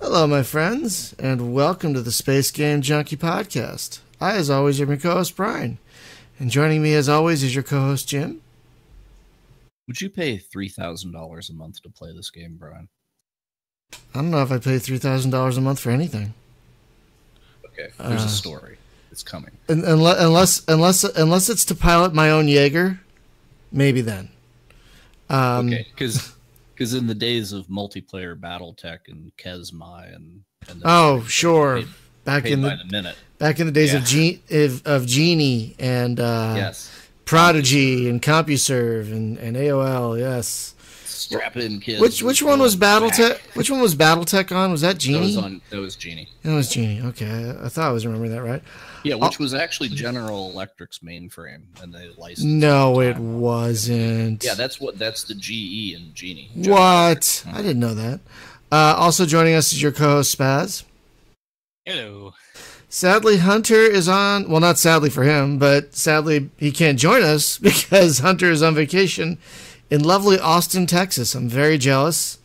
Hello, my friends, and welcome to the Space Game Junkie Podcast. I, as always, am your co-host, Brian. And joining me, as always, is your co-host, Jim. Would you pay $3,000 a month to play this game, Brian? I don't know if I pay $3,000 a month for anything. Okay, there's a story. It's coming. Unless it's to pilot my own Jaeger, maybe then. Okay, because in the days of multiplayer BattleTech and Kesmai and sure, back in the minute. Back in the days of Genie and yes. Prodigy and CompuServe and AOL, yes. Strap in, kids. Which one was BattleTech? Which one was BattleTech on? Was that Genie? That was Genie. It was Genie. Okay, I thought I was remembering that right. Yeah, which was actually General Electric's mainframe, and they licensed. No, it wasn't. Yeah, that's the GE in Genie. What? I didn't know that. Also joining us is your co-host Spaz. Hello. Sadly, Hunter is on. Well, not sadly for him, but sadly he can't join us because Hunter is on vacation in lovely Austin, Texas. I'm very jealous.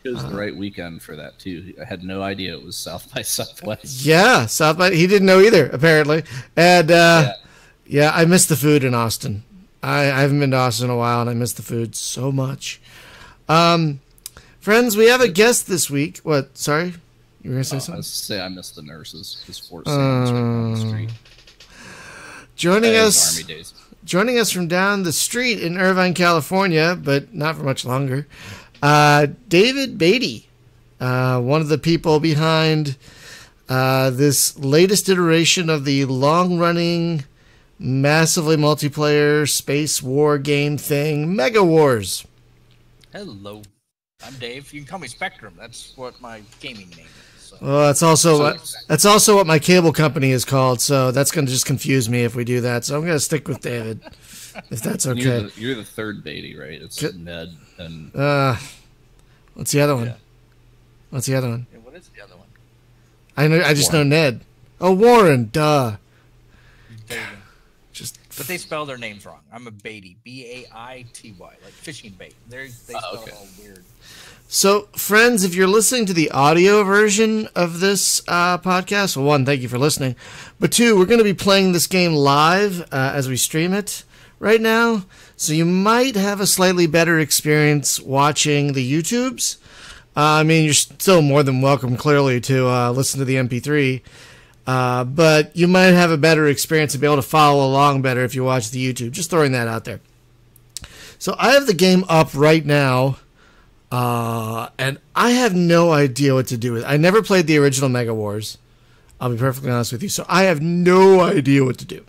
It was the right weekend for that too. I had no idea it was South by Southwest. Yeah, South by. He didn't know either, apparently. And yeah, I miss the food in Austin. I haven't been to Austin in a while, and I miss the food so much. Friends, we have a guest this week. What? Sorry. You were going to say something? I miss the nurses. Because Fort Sam's right down the street. Joining us from down the street in Irvine, California, but not for much longer, David Beatty, one of the people behind this latest iteration of the long-running, massively multiplayer space war game thing, MegaWars. Hello. I'm Dave. You can call me Spectrum. That's what my gaming name is. So. Well, that's also what my cable company is called. So that's going to just confuse me if we do that. So I'm going to stick with David, if that's okay. You're the third Beatty, right? It's Ned and. What's the other one? Yeah. What's the other one? Yeah, what is the other one? I just know Ned. Oh, Warren. Duh. There you go. But they spell their names wrong. I'm a Beatty, Baity, like fishing bait. They spell it all weird. So, friends, if you're listening to the audio version of this podcast, well, one, thank you for listening. But two, we're going to be playing this game live as we stream it right now. So you might have a slightly better experience watching the YouTubes. I mean, you're still more than welcome, clearly, to listen to the MP3. But you might have a better experience and be able to follow along better if you watch the YouTube. Just throwing that out there. So I have the game up right now. And I have no idea what to do with it. I never played the original MegaWars. I'll be perfectly honest with you. So I have no idea what to do.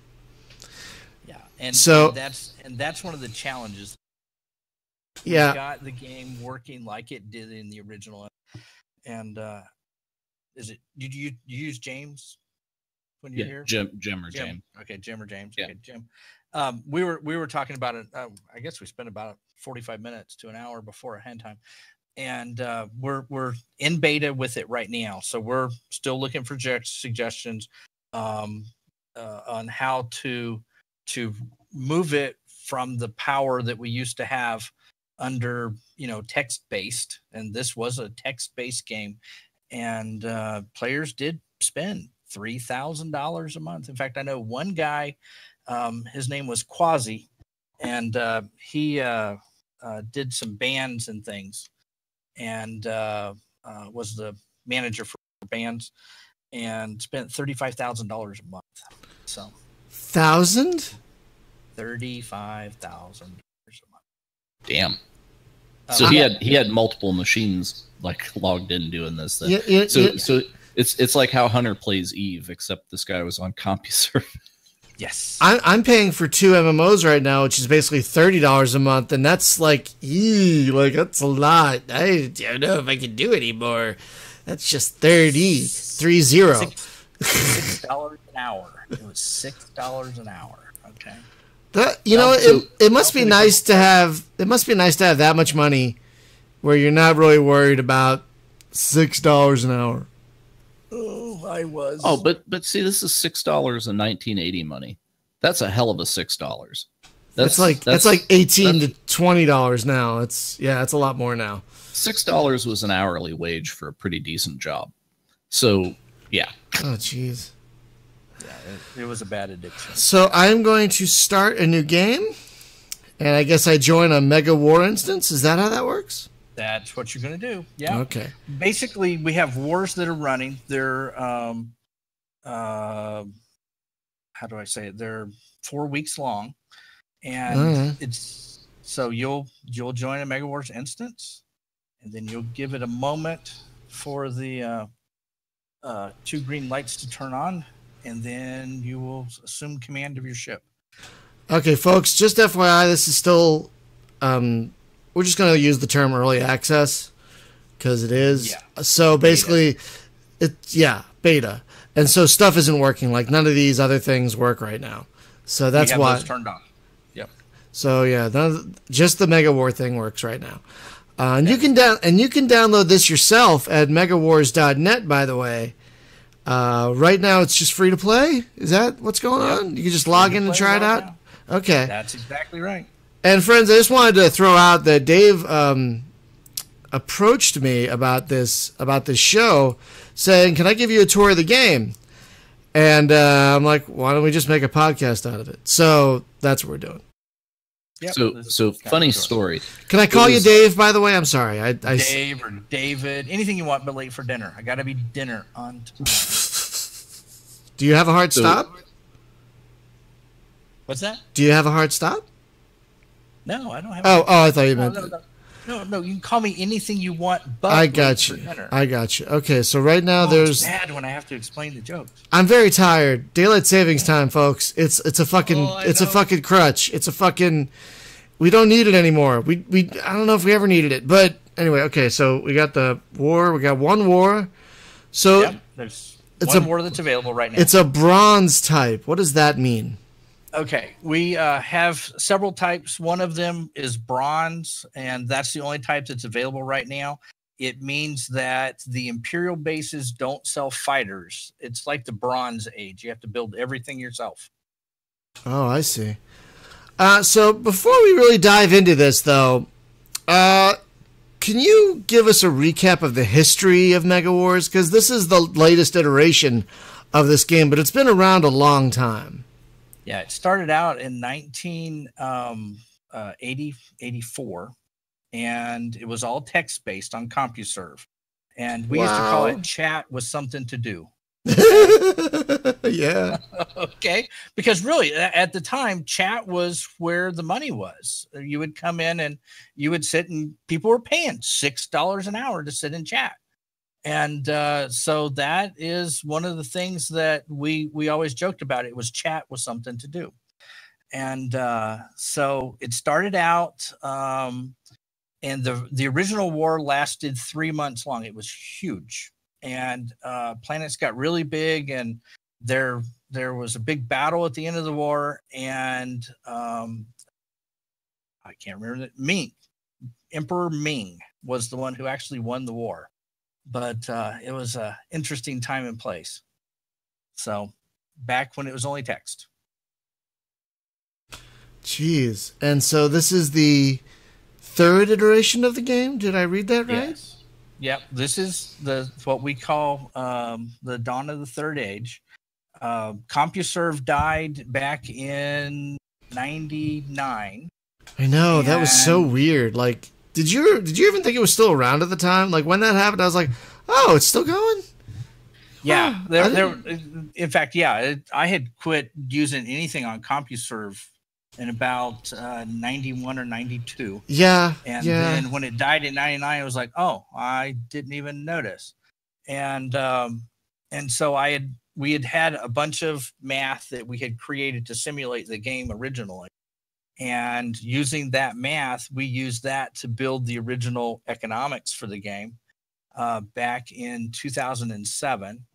Yeah, and that's one of the challenges. Yeah, we got the game working like it did in the original. And did you use James when you're here? Jim or James. Okay, Jim or James. Yeah. Okay, Jim. We were talking about it. I guess we spent about 45 minutes to an hour before a hand time, and we're in beta with it right now. So we're still looking for suggestions on how to move it from the power that we used to have under text based, and this was a text based game, and players did spend $3,000 a month. In fact, I know one guy. His name was Quasi, and he did some bands and things, and was the manager for bands, and spent $35,000 a month. So, $35,000 a month. Damn. So he had multiple machines like logged in doing this thing. So it's like how Hunter plays Eve, except this guy was on CompuServe. Yes, I'm paying for 2 MMOs right now, which is basically $30 a month, and that's like that's a lot. I don't know if I can do anymore. That's just 30. $6 an hour. It was $6 an hour. Okay. It must be nice to have. It must be nice to have that much money, where you're not really worried about $6 an hour. Oh, I was. Oh, but see, this is $6 in 1980 money. That's a hell of a $6. That's like $18 to $20 now. It's a lot more now. $6 was an hourly wage for a pretty decent job. So yeah. Oh jeez. Yeah, it was a bad addiction. So I'm going to start a new game, and I guess I join a MegaWar instance. Is that how that works? That's what you're going to do. Yeah. Okay. Basically, we have wars that are running. They're how do I say it? They're 4 weeks long, and it's so you'll join a MegaWars instance, and then you'll give it a moment for the 2 green lights to turn on, and then you will assume command of your ship. Okay, folks, just FYI, this is still, we're just going to use the term early access because it is. Yeah. So basically, beta. And so stuff isn't working. Like none of these other things work right now. So that's why. Those turned on. Yep. So yeah, just the MegaWar thing works right now. And you can download this yourself at megawars.net, by the way. Right now, it's just free to play. Is that what's going on? You can just log in and try it out? Now. Okay. That's exactly right. And friends, I just wanted to throw out that Dave approached me about this show, saying, "Can I give you a tour of the game?" And I'm like, "Why don't we just make a podcast out of it?" So that's what we're doing. Yep. So funny story. Can I call you Dave, by the way? I'm sorry. Dave or David, anything you want, but late for dinner. I got to be dinner on time. Do you have a hard stop? What's that? Do you have a hard stop? No, I don't have. Oh, I thought you meant. No. You can call me anything you want, but I got you. I got you. Okay, so right now there's. It's bad when I have to explain the jokes. I'm very tired. Daylight savings time, folks. It's a fucking a fucking crutch. It's a fucking. We don't need it anymore. We I don't know if we ever needed it, but anyway. Okay, so we got the war. We got one war. So there's one war that's available right now. It's a bronze type. What does that mean? Okay, we have several types. One of them is bronze, and that's the only type that's available right now. It means that the Imperial bases don't sell fighters. It's like the Bronze Age. You have to build everything yourself. Oh, I see. So before we really dive into this, though, can you give us a recap of the history of MegaWars? Because this is the latest iteration of this game, but it's been around a long time. Yeah, it started out in 1984, and it was all text-based on CompuServe. And we used to call it chat with something to do. Yeah. Okay. Because really, at the time, chat was where the money was. You would come in and you would sit, and people were paying $6 an hour to sit and chat. And so that is one of the things that we always joked about. It was chat was something to do. And so it started out, and the original war lasted 3 months long. It was huge. And planets got really big, and there was a big battle at the end of the war. And I can't remember that. Emperor Ming was the one who actually won the war. But it was an interesting time and place. So back when it was only text. Jeez. And so this is the third iteration of the game? Did I read that right? Yes. Yep. This is what we call the dawn of the third age. CompuServe died back in 99. I know. That was so weird. Like, Did you even think it was still around at the time? Like when that happened, I was like, "Oh, it's still going." Yeah, in fact, I had quit using anything on CompuServe in about 91 or 92. Yeah, and then when it died in 99, I was like, "Oh, I didn't even notice." And so we had a bunch of math that we had created to simulate the game originally. And using that math, we used that to build the original economics for the game back in 2007.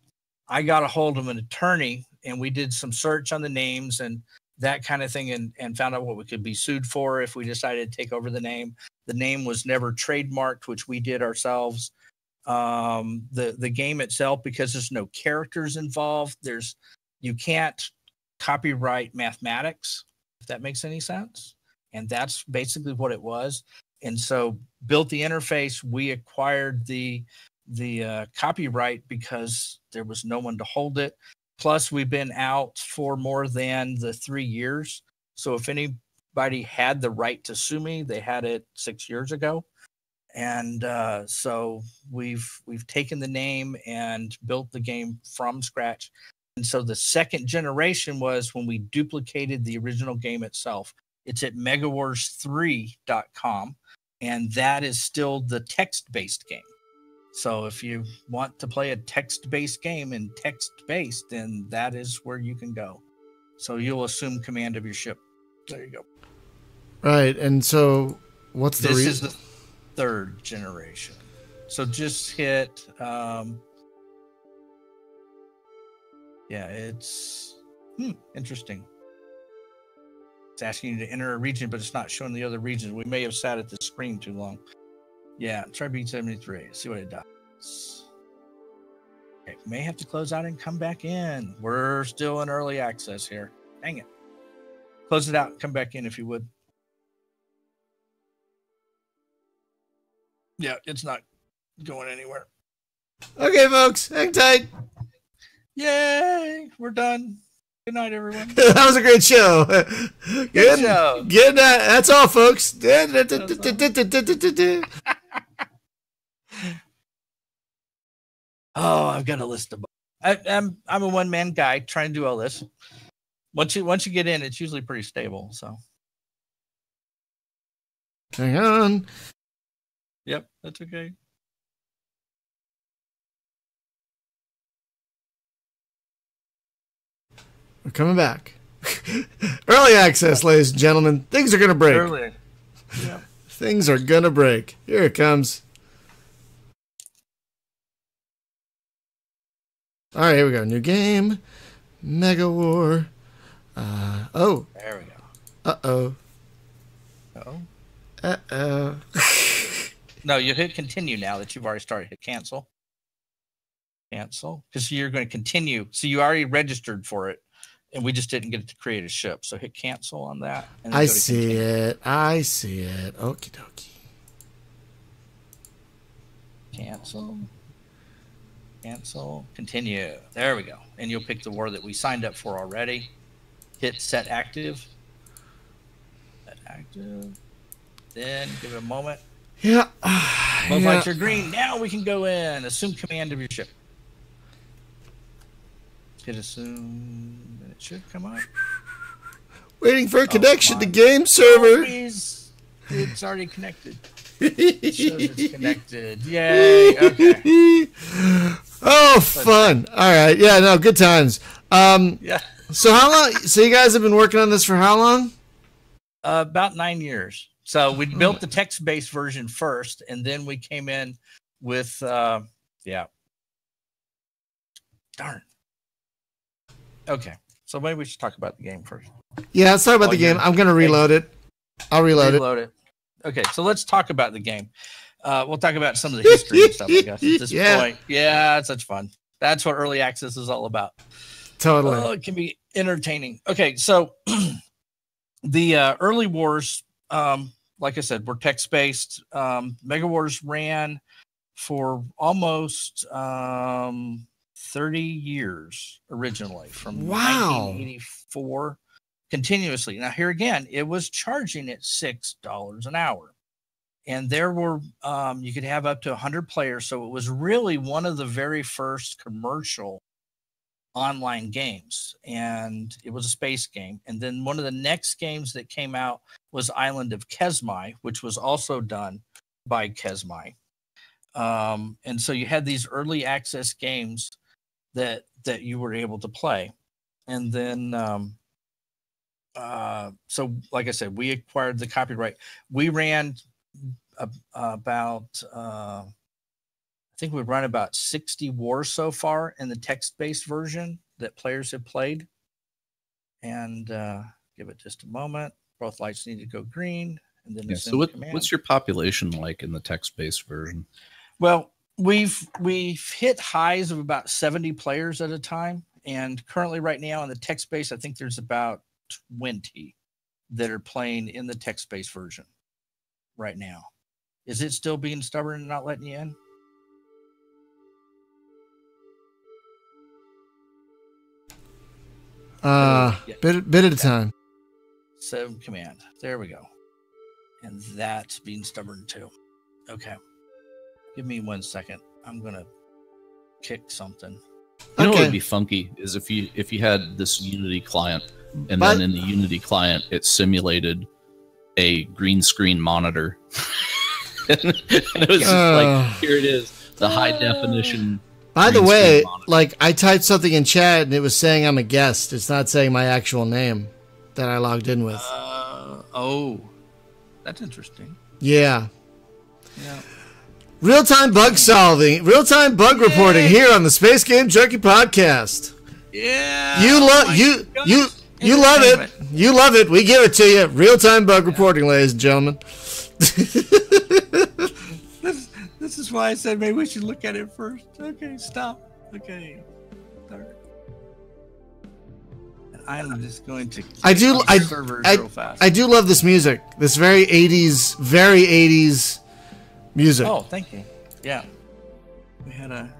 I got a hold of an attorney, and we did some search on the names and that kind of thing, and found out what we could be sued for if we decided to take over the name. The name was never trademarked, which we did ourselves. The game itself, because there's no characters involved, you can't copyright mathematics. if that makes any sense. And that's basically what it was. And so built the interface. We acquired the copyright because there was no one to hold it. Plus, we've been out for more than the 3 years. So if anybody had the right to sue me, they had it 6 years ago. And so we've taken the name and built the game from scratch. And so the second generation was when we duplicated the original game itself. It's at megawars3.com, and that is still the text-based game. So if you want to play a text-based game and text-based, then that is where you can go. So you'll assume command of your ship. There you go. Right, and so what's the reason? This is the third generation. So just hit... it's interesting. It's asking you to enter a region, but it's not showing the other regions. We may have sat at the screen too long. Yeah, try B73. See what it does. Okay, may have to close out and come back in. We're still in early access here. Dang it. Close it out and come back in if you would. Yeah, it's not going anywhere. Okay, folks, hang tight. Yay, we're done. Good night, everyone. That was a great show. Good show. Good night. That's all, folks. Oh, I've got a list of. I'm a one-man guy trying to do all this. Once you get in, it's usually pretty stable. So, hang on. Yep, that's okay. We're coming back. Early access, ladies and gentlemen. Things are going to break. Early. Yeah. Things are going to break. Here it comes. All right, here we go. New game. MegaWar. Oh. There we go. Uh-oh. Uh-oh. Uh-oh. No, you hit continue now that you've already started. Hit cancel. Cancel. Because you're going to continue. So you already registered for it. And we just didn't get to create a ship. So hit cancel on that. And I see it. I see it. Okie dokie. Cancel. Cancel. Continue. There we go. And you'll pick the war that we signed up for already. Hit set active. Set active. Then give it a moment. Yeah. Both lights are green. Now we can go in. Assume command of your ship. Hit assume. It should come up. Waiting for a connection to game server. It's already connected. It shows it's connected. Yay. Okay. Oh, fun. All right. Yeah, no, good times. Yeah. So how long? So you guys have been working on this for how long? About 9 years. So we built the text-based version first, and then we came in with, Darn. Okay. So maybe we should talk about the game first. Yeah, let's talk about the game. I'm going to reload it. I'll reload it. Okay, so let's talk about the game. We'll talk about some of the history and stuff, I guess, at this point. Yeah, it's such fun. That's what early access is all about. Totally. Oh, it can be entertaining. Okay, so the early wars, like I said, were text-based. MegaWars ran for almost 30 years originally, from 1984 continuously. Now, here again, it was charging at $6 an hour. And there were, you could have up to 100 players. So it was really one of the very first commercial online games. And it was a space game. And then one of the next games that came out was Island of Kesmai, which was also done by Kesmai. And so you had these early access games that you were able to play. And then, so like I said, we acquired the copyright. We ran about, I think we've run about 60 wars so far in the text-based version that players have played. And give it just a moment. Both lights need to go green. And then so what's your population like in the text-based version? Well, we've hit highs of about 70 players at a time, and currently right now in the text base, I think there's about 20 that are playing in the text-based version right now. Is it still being stubborn and not letting you in? Bit at a time. Save command. There we go. And that's being stubborn too. Okay. Give me 1 second. I'm gonna kick something. You know what would be funky is if you had this Unity client, and then in the Unity client it simulated a green screen monitor. and it was just like, here it is, the high definition. By the way, like I typed something in chat and it was saying I'm a guest. It's not saying my actual name that I logged in with. Oh, that's interesting. Yeah. Yeah. Real-time bug solving, real-time bug reporting here on the Space Game Junkie Podcast. Yeah. You love it. You love it. We give it to you. Real-time bug reporting, ladies and gentlemen. This is why I said maybe we should look at it first. Okay, stop. Okay. Start. And I'm just going to I do love this music. This very 80s music. Oh, thank you. Yeah. We had a...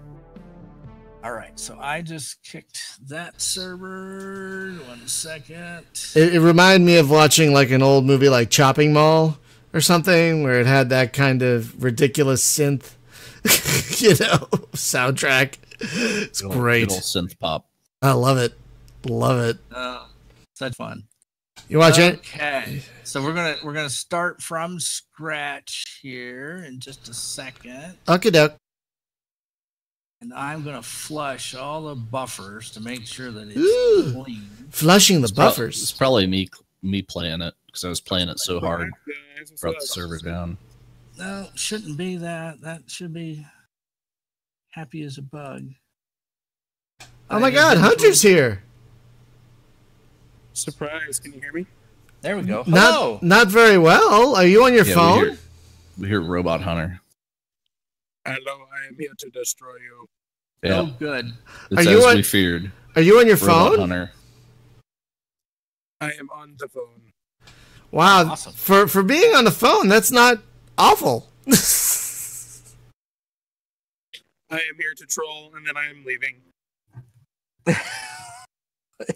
All right, so I just kicked that server. 1 second. It reminded me of watching like an old movie like Chopping Mall or something where it had that kind of ridiculous synth, soundtrack. It's great. Good old synth pop. I love it. Love it. Such fun. You watch it? Okay. So we're gonna start from scratch here in just a second. Okay, doke. And I'm gonna flush all the buffers to make sure that it's clean. Flushing the buffers. It's probably me playing it because I was playing it so hard. Brought the server down. No, shouldn't be that. That should be happy as a bug. Oh my God, Hunter's here. Surprise! Can you hear me? There we go. Hello. Not very well. Are you on your phone? We hear Robot Hunter. Hello, I am here to destroy you. Yeah. Oh, good. It's as we feared. Are you on your Robot phone? Hunter. I am on the phone. Wow. Awesome. For being on the phone, that's not awful. I am here to troll, and then I am leaving.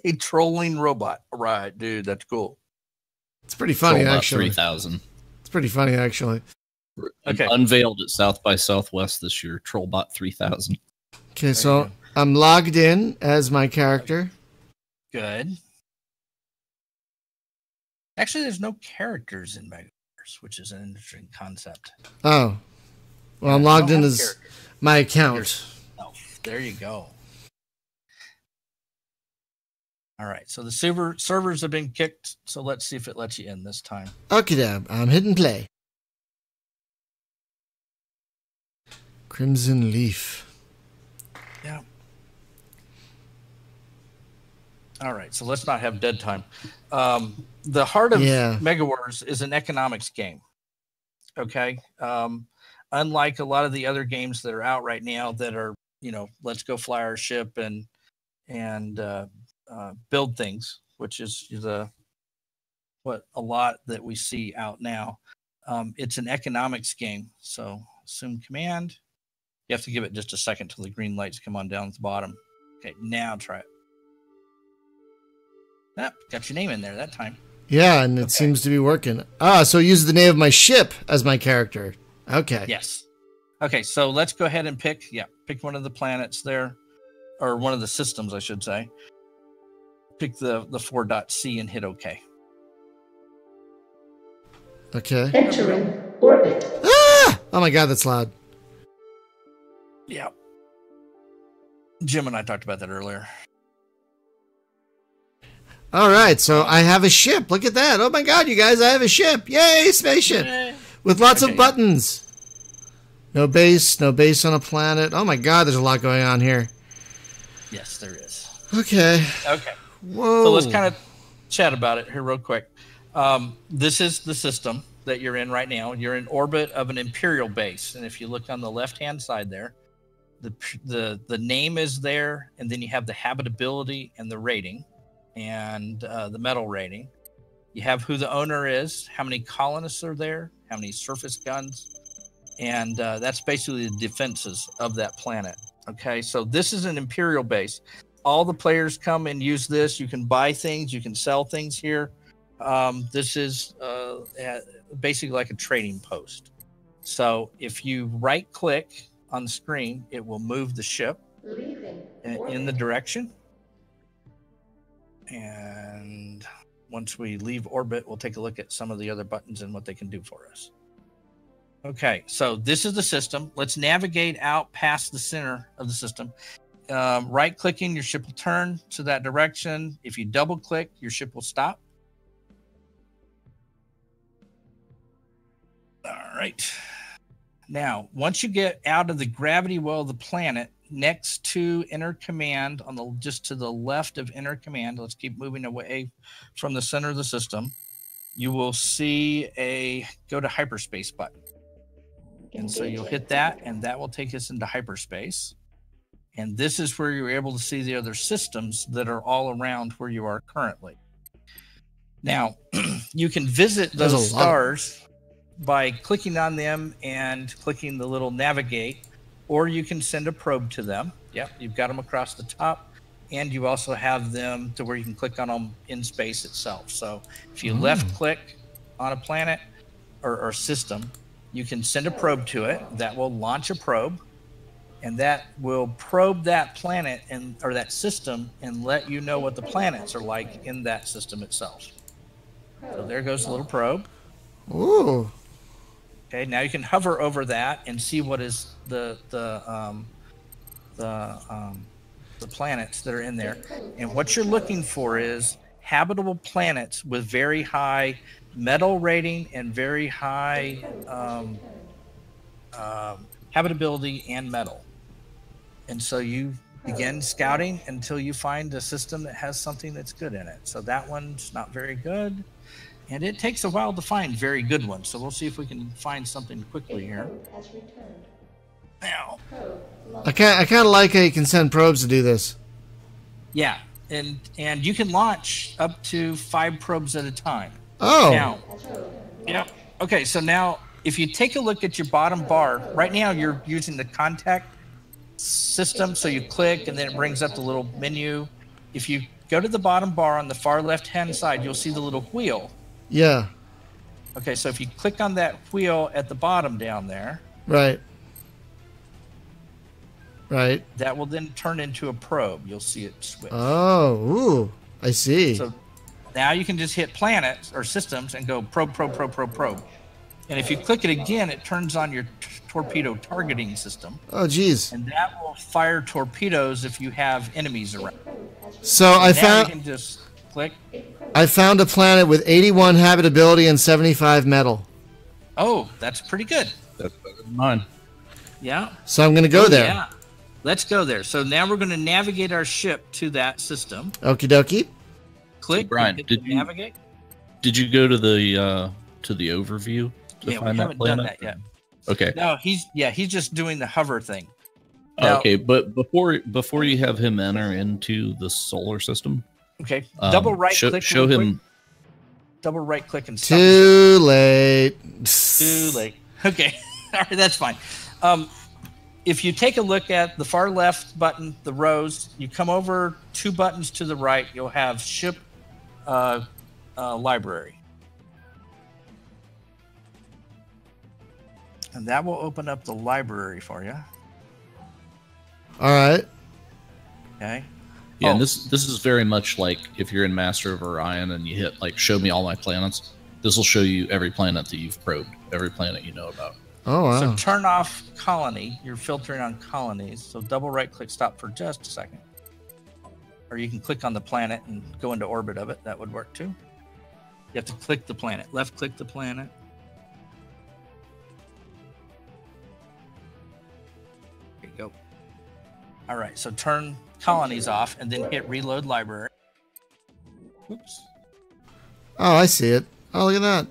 A trolling robot. Right, dude, that's cool. It's pretty funny, Trollbot actually. 3000. It's pretty funny, actually. Okay. Unveiled at South by Southwest this year. Trollbot 3000. Okay, so I'm logged in as my character. Good. Actually, there's no characters in MegaWars, which is an interesting concept. Oh. Well, I'm logged in as my account. Oh, there you go. All right, so the servers have been kicked, so let's see if it lets you in this time. Okay, Dab. I'm hitting play. Crimson Leaf. Yeah. All right, so let's not have dead time. The heart of MegaWars is an economics game. Okay. Unlike a lot of the other games that are out right now that are, let's go fly our ship and build things, which is what a lot that we see out now. It's an economics game. So assume command. You have to give it just a second till the green lights come on down at the bottom. Okay, now try it. Got your name in there that time. Yeah, and it seems to be working. So use the name of my ship as my character. Okay. Yes. Okay, so let's go ahead and pick one of the planets there, or one of the systems, I should say. Pick the 4.C and hit OK. Okay. Entering orbit. Ah! Oh my God, that's loud. Yeah. Jim and I talked about that earlier. All right, so I have a ship. Look at that. Oh my God, you guys, I have a ship. Yay, spaceship. Yay. With lots of buttons. No base on a planet. Oh my God, there's a lot going on here. Yes, there is. Okay. Whoa. So let's kind of chat about it here real quick. This is the system that you're in right now. You're in orbit of an Imperial Base. And if you look on the left-hand side there, the name is there, and then you have the habitability and the rating and the metal rating. You have who the owner is, how many colonists are there, how many surface guns, and that's basically the defenses of that planet. Okay, so this is an Imperial base. All the players come and use this. You can buy things, you can sell things here. This is basically like a trading post. So if you right-click on the screen, it will move the ship in the direction. And once we leave orbit, we'll take a look at some of the other buttons and what they can do for us. Okay, so this is the system. Let's navigate out past the center of the system. Right-clicking, your ship will turn to that direction. If you double-click, your ship will stop. All right. Now, once you get out of the gravity well of the planet, next to Enter Command, just to the left of Enter Command, let's keep moving away from the center of the system, you will see a Go to Hyperspace button. And so you'll hit that, and that will take us into hyperspace. And this is where you're able to see the other systems that are all around where you are currently. Now, you can visit those stars by clicking on them and clicking the little navigate, or you can send a probe to them. Yep, you've got them across the top, and you also have them to where you can click on them in space itself. So if you left click on a planet or system, you can send a probe to it. That will launch a probe, and that will probe that planet or that system and let you know what the planets are like in that system itself. So there goes the little probe. Ooh. Okay, now you can hover over that and see what is the planets that are in there. And what you're looking for is habitable planets with very high metal rating and very high habitability and metal. And so you begin scouting until you find a system that has something that's good in it. So that one's not very good. And it takes a while to find very good ones. So we'll see if we can find something quickly here. Now, I kind of like how you can send probes to do this. Yeah, and you can launch up to 5 probes at a time. Oh. Now, yeah. Okay, so now if you take a look at your bottom bar, right now you're using the contact system. So you click and then it brings up the little menu. If you go to the bottom bar on the far left-hand side, you'll see the little wheel. Yeah. Okay, so if you click on that wheel at the bottom down there. Right. Right. That will then turn into a probe. You'll see it switch. Oh, ooh, I see. So now you can just hit planets or systems and go probe, probe, probe, probe, probe. And if you click it again, it turns on your torpedo targeting system. Oh, geez. And that will fire torpedoes if you have enemies around. So I found. You can just click. I found a planet with 81 habitability and 75 metal. Oh, that's pretty good. That's better than mine. Yeah. So I'm going to go there. Yeah. Let's go there. So now we're going to navigate our ship to that system. Okie dokie. Click. So Brian, did you navigate? Did you go to the overview to Yeah, find we that haven't planet? done that yet. Okay. No, he's just doing the hover thing. Now, Okay, but before you have him enter into the solar system, okay, double right click. Show him. Quick. Double right click and stop. Too late. Too late. Okay, all right, that's fine. If you take a look at the far left button, the rows, you come over 2 buttons to the right, you'll have ship library. And that will open up the library for you. All right. Okay. Yeah, and this is very much like if you're in Master of Orion and you hit like show me all my planets. This will show you every planet that you've probed, every planet you know about. Oh, wow. So turn off colony. You're filtering on colonies. So double right click stop for just a second. Or you can click on the planet and go into orbit of it. That would work too. You have to click the planet. Left click the planet. There you go. All right. So turn colonies off and then hit reload library. Oops. Oh, I see it. Oh, look at that.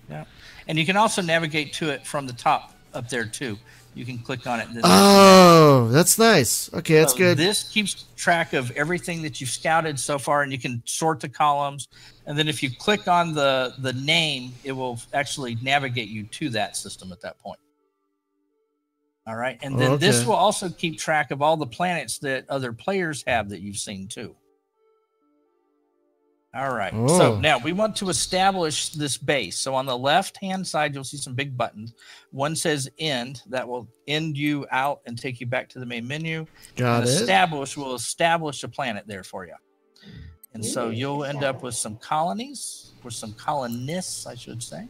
Yeah. And you can also navigate to it from the top up there too. You can click on it. And oh, that's nice. Okay, that's good. This keeps track of everything that you've scouted so far, and you can sort the columns. And then if you click on the name, it will actually navigate you to that system at that point. All right. And then this will also keep track of all the planets that other players have that you've seen too. All right. Oh. So now we want to establish this base. So on the left-hand side, you'll see some big buttons. One says end. That will end you out and take you back to the main menu. Got it. Establish will establish a planet there for you. And so you'll end up with some colonies, or some colonists, I should say,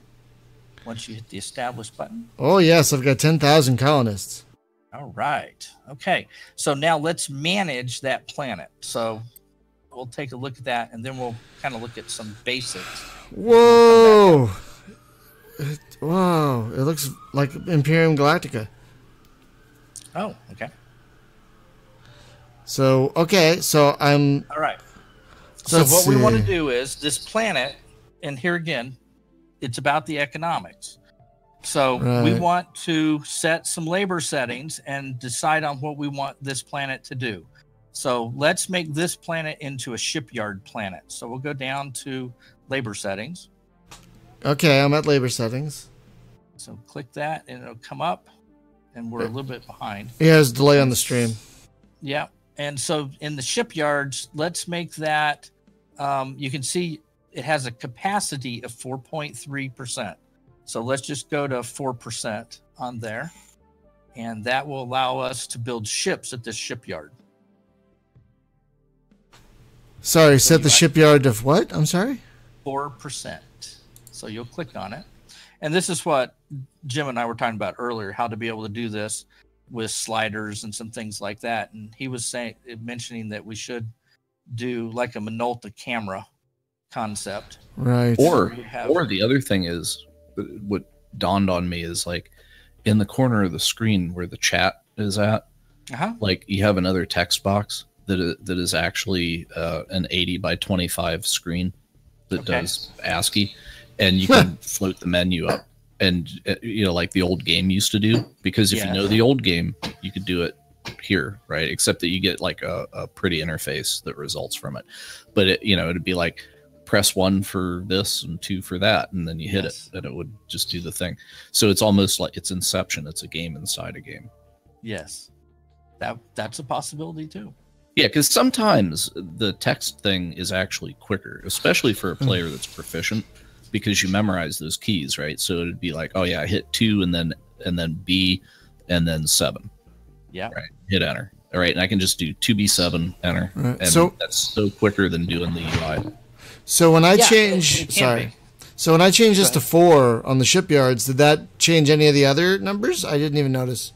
once you hit the establish button. Oh, yes. I've got 10,000 colonists. All right. Okay. So now let's manage that planet. So we'll take a look at that, and then we'll kind of look at some basics. Whoa. Wow. It looks like Imperium Galactica. Oh, okay. So, I'm... All right. So what we want to do is this planet, and here again, it's about the economics. So we want to set some labor settings and decide on what we want this planet to do. So let's make this planet into a shipyard planet. So we'll go down to labor settings. Okay, I'm at labor settings. So click that and it'll come up, and we're a little bit behind. Yeah, there's a delay on the stream. Yeah. And so in the shipyards, let's make that, you can see it has a capacity of 4.3%. So let's just go to 4% on there. And that will allow us to build ships at this shipyard. Sorry, set the shipyard of what? I'm sorry? 4%. So you'll click on it. And this is what Jim and I were talking about earlier, how to be able to do this with sliders and some things like that. And he was mentioning that we should do like a Minolta camera concept. Right. Or the other thing is, what dawned on me is like in the corner of the screen where the chat is at, like you have another text box that is actually an 80 by 25 screen that does ASCII, and you can float the menu up, and like the old game used to do, because if you know the old game, you could do it here, right? Except that you get like a pretty interface that results from it, but it'd be like press 1 for this and 2 for that, and then you hit it, and it would just do the thing. So it's almost like it's Inception. It's a game inside a game. Yes, that's a possibility too. Yeah, because sometimes the text thing is actually quicker, especially for a player that's proficient, because you memorize those keys, right? So it'd be like, oh yeah, I hit 2 and then B and then 7. Yeah. Right. Hit enter. All right, and I can just do 2B7 enter, and that's so quicker than doing the UI. So when I change, So when I change this to 4 on the shipyards, did that change any of the other numbers? I didn't even notice.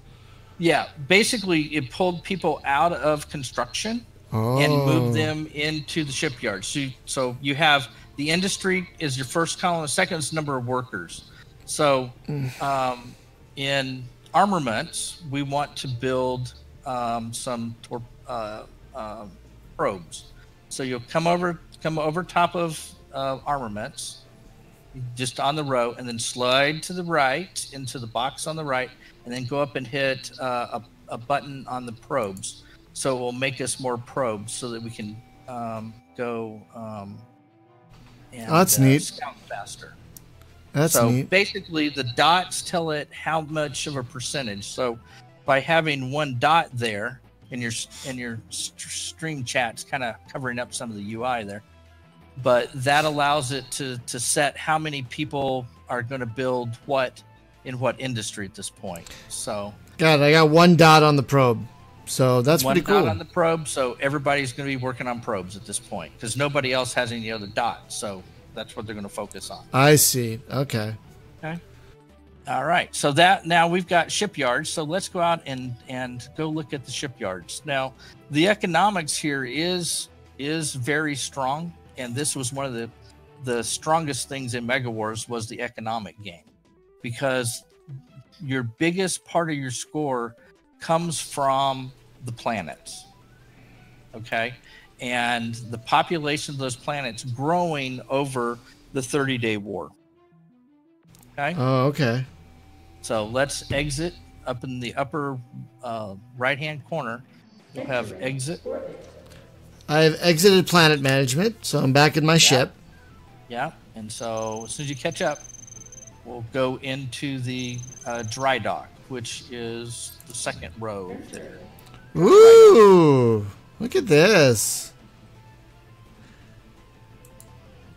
Yeah, basically it pulled people out of construction and moved them into the shipyard. So you have the industry is your first column, the second is the number of workers. So in armaments, we want to build some probes. So you'll come over top of armaments, just on the row, and then slide to the right into the box on the right, and then go up and hit a button on the probes. So it will make us more probes so that we can go and that's neat. Scout faster. That's neat. Basically, the dots tell it how much of a percentage. So by having one dot there in your stream chat's kind of covering up some of the UI there, but that allows it to set how many people are going to build what in what industry at this point. So God, I got one dot on the probe. So that's pretty cool. One dot on the probe, so everybody's going to be working on probes at this point because nobody else has any other dots. So that's what they're going to focus on. I see. Okay. All right. So that now we've got shipyards. So let's go out and go look at the shipyards. Now, the economics here is very strong, and this was one of the strongest things in MegaWars was the economic game, because your biggest part of your score comes from the planets. Okay? And the population of those planets growing over the 30-day war. Okay? Oh, okay. So let's exit up in the upper right-hand corner, you'll have exit. I've exited planet management, so I'm back in my ship. Yeah, and so as soon as you catch up, we'll go into the dry dock, which is the second row there. Ooh, look at this.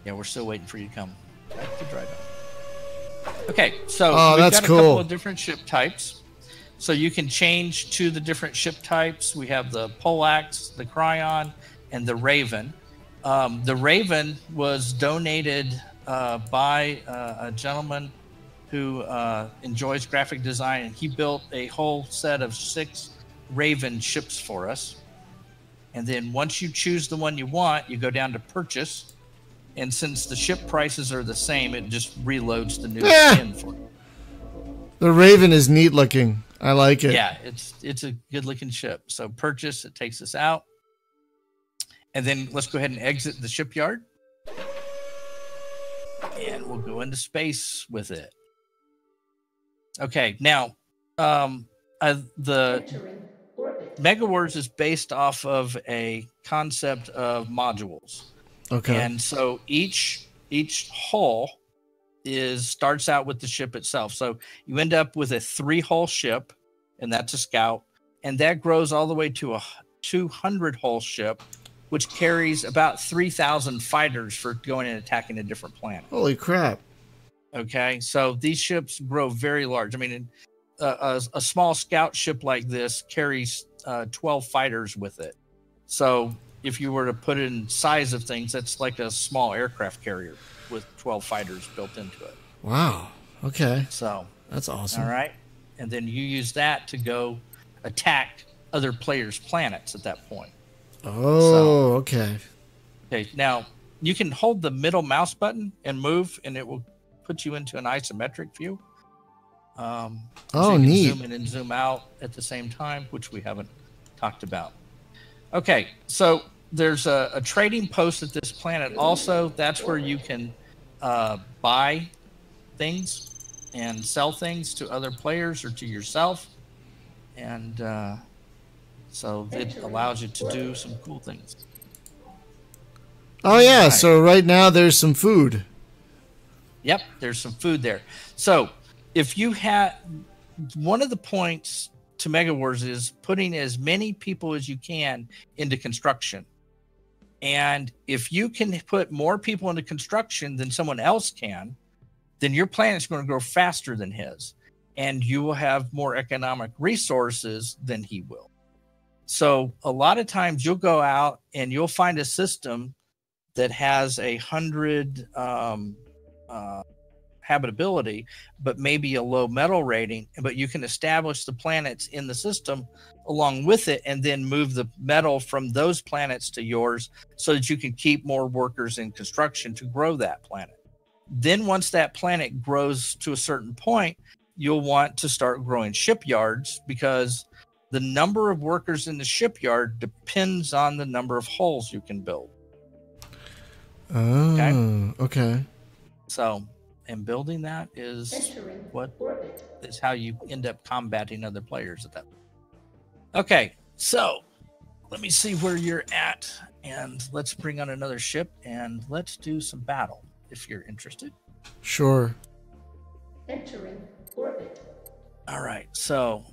Yeah, we're still waiting for you to come back to dry dock. Okay, so we've that's got a cool. couple of different ship types. So you can change to the different ship types. We have the Polax, the Cryon, and the Raven. The Raven was donated by a gentleman who enjoys graphic design, and he built a whole set of 6 Raven ships for us. And then once you choose the one you want, you go down to purchase. And since the ship prices are the same, it just reloads the new skin for you. The Raven is neat looking. I like it. Yeah, it's a good looking ship. So purchase, it takes us out. And then let's go ahead and exit the shipyard. And we'll go into space with it. Okay, now the MegaWars is based off of a concept of modules. Okay. And so each hull starts out with the ship itself. So you end up with a 3-hull ship, and that's a scout, and that grows all the way to a 200-hull ship, which carries about 3,000 fighters for going and attacking a different planet. Holy crap. Okay, so these ships grow very large. I mean, a small scout ship like this carries 12 fighters with it. So if you were to put it in size of things, that's like a small aircraft carrier with 12 fighters built into it. Wow. Okay. So that's awesome. All right. And then you use that to go attack other players' planets at that point. Oh, okay. Okay. Now you can hold the middle mouse button and move, and it will put you into an isometric view. So you can neat. Zoom in and zoom out at the same time, which we haven't talked about. Okay, so there's a trading post at this planet also. That's where you can buy things and sell things to other players or to yourself. And so it allows you to do some cool things. Oh, yeah. Right. So right now there's some food. Yep, there's some food there. So if you had one of the points to MegaWars is putting as many people as you can into construction. And if you can put more people into construction than someone else can, then your planet's going to grow faster than his. And you will have more economic resources than he will. So a lot of times you'll go out and you'll find a system that has 100 habitability, but maybe a low metal rating, but you can establish the planets in the system along with it and then move the metal from those planets to yours so that you can keep more workers in construction to grow that planet. Then once that planet grows to a certain point, you'll want to start growing shipyards because the number of workers in the shipyard depends on the number of hulls you can build. Oh, okay. So, and building that is how you end up combating other players at that point. Okay, so let me see where you're at, and let's bring on another ship, and let's do some battle, if you're interested. Sure. Entering orbit. All right, so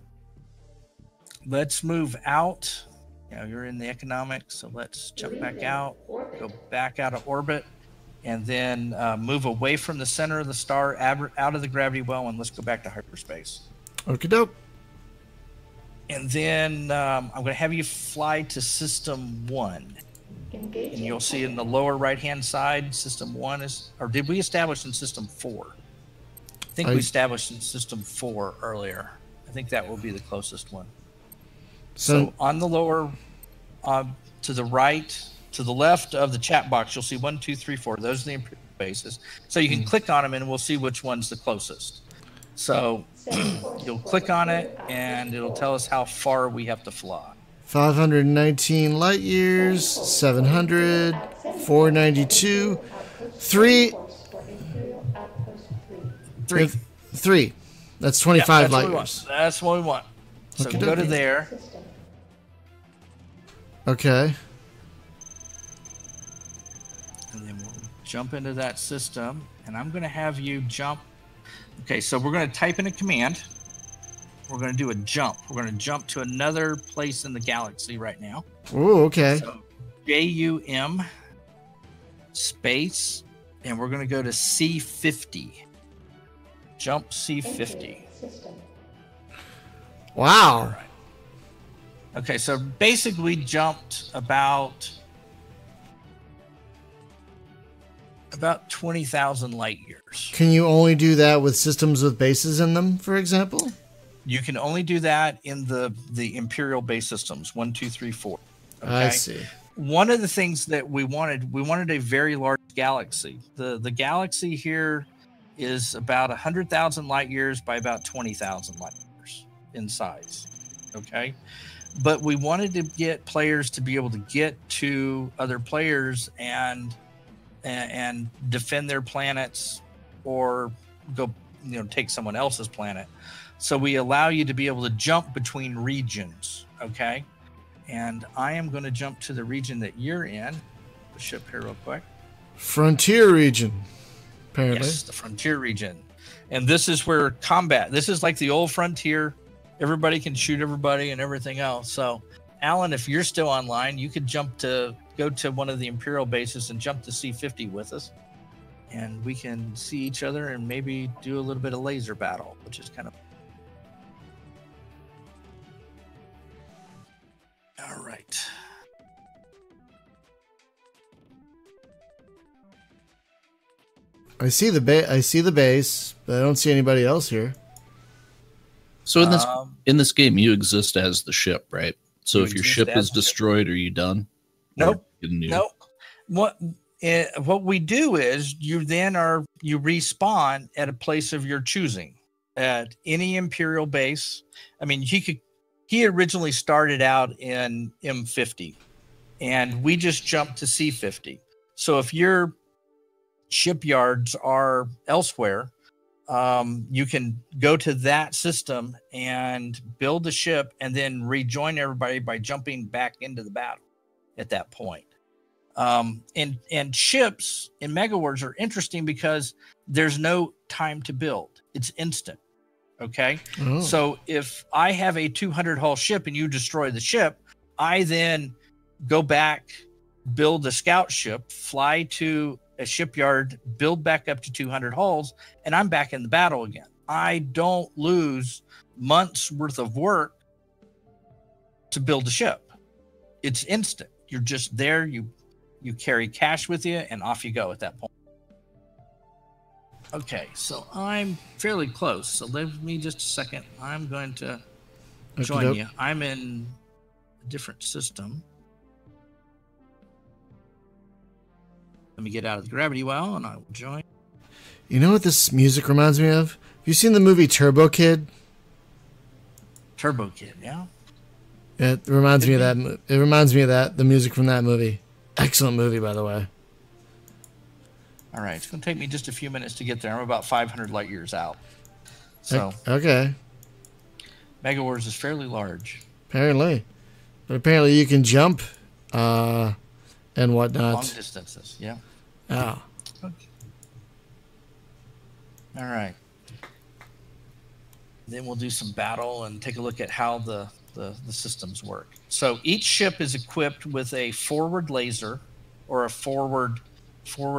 let's move out. You know, you're in the economics, so let's jump back out, go back out of orbit, and then move away from the center of the star, out of the gravity well, and let's go back to hyperspace. Okie doke. And then I'm going to have you fly to System 1. And you'll see in the lower right-hand side, System 1 is... Or did we establish in System 4? I think we established in System 4 earlier. I think that will be the closest one. So on the lower... to the right... To the left of the chat box, you'll see 1, 2, 3, 4. Those are the Imperial bases. So you can click on them, and we'll see which one's the closest. So you'll click on it, and it'll tell us how far we have to fly. 519 light years, 700, 492, 3. That's 25 that's light what we years. want. That's what we want. So Okay, we'll go to dokie. there. System. Okay. And then we'll jump into that system. And I'm going to have you jump. Okay, so we're going to type in a command. We're going to do a jump. We're going to jump to another place in the galaxy right now. Ooh, okay. So JUM space, and we're going to go to C50. Jump C50. Entering system. Wow. Okay, so basically we jumped about 20,000 light years. Can you only do that with systems with bases in them, for example? You can only do that in the Imperial Base systems, 1, 2, 3, 4. Okay? I see. One of the things that we wanted a very large galaxy. The galaxy here is about 100,000 light years by about 20,000 light years in size. Okay, but we wanted to get players to be able to get to other players and defend their planets or go, take someone else's planet. So we allow you to be able to jump between regions. Okay. And I am going to jump to the region that you're in. The ship here real quick. Frontier region, apparently. Yes, the frontier region. And this is where combat, this is like the old frontier. Everybody can shoot everybody and everything else. So Alan, if you're still online, you could go to one of the Imperial bases and jump to C50 with us. And we can see each other and maybe do a little bit of laser battle, which is kind of. All right. I see the base, but I don't see anybody else here. So in this game, you exist as the ship, right? So You if your exist ship as is the ship. destroyed, are you done? Nope. Or can you- Nope. What we do is you respawn at a place of your choosing at any Imperial base. I mean, he originally started out in M50 and we just jumped to C50. So if your shipyards are elsewhere, you can go to that system and build a ship and then rejoin everybody by jumping back into the battle at that point. And ships in MegaWars are interesting because there's no time to build. It's instant. Okay. Oh. So if I have a 200 hull ship and you destroy the ship, I then go back, build a scout ship, fly to a shipyard, build back up to 200 hulls, and I'm back in the battle again. I don't lose months worth of work to build a ship. It's instant. You're just there. You carry cash with you and off you go at that point. Okay, so I'm fairly close. So give me just a second. I'm going to join Okey-doke. you. I'm in a different system. Let me get out of the gravity well and I will join. You know what this music reminds me of? Have you seen the movie Turbo Kid? Turbo Kid, yeah? It reminds me of that. It reminds me of that. The music from that movie. Excellent movie, by the way. All right, it's going to take me just a few minutes to get there. I'm about 500 light years out. So Okay. MegaWars is fairly large. Apparently, but apparently you can jump, and whatnot. Long distances, yeah. Oh. Okay. All right. Then we'll do some battle and take a look at how the systems work. So each ship is equipped with a forward laser or a forward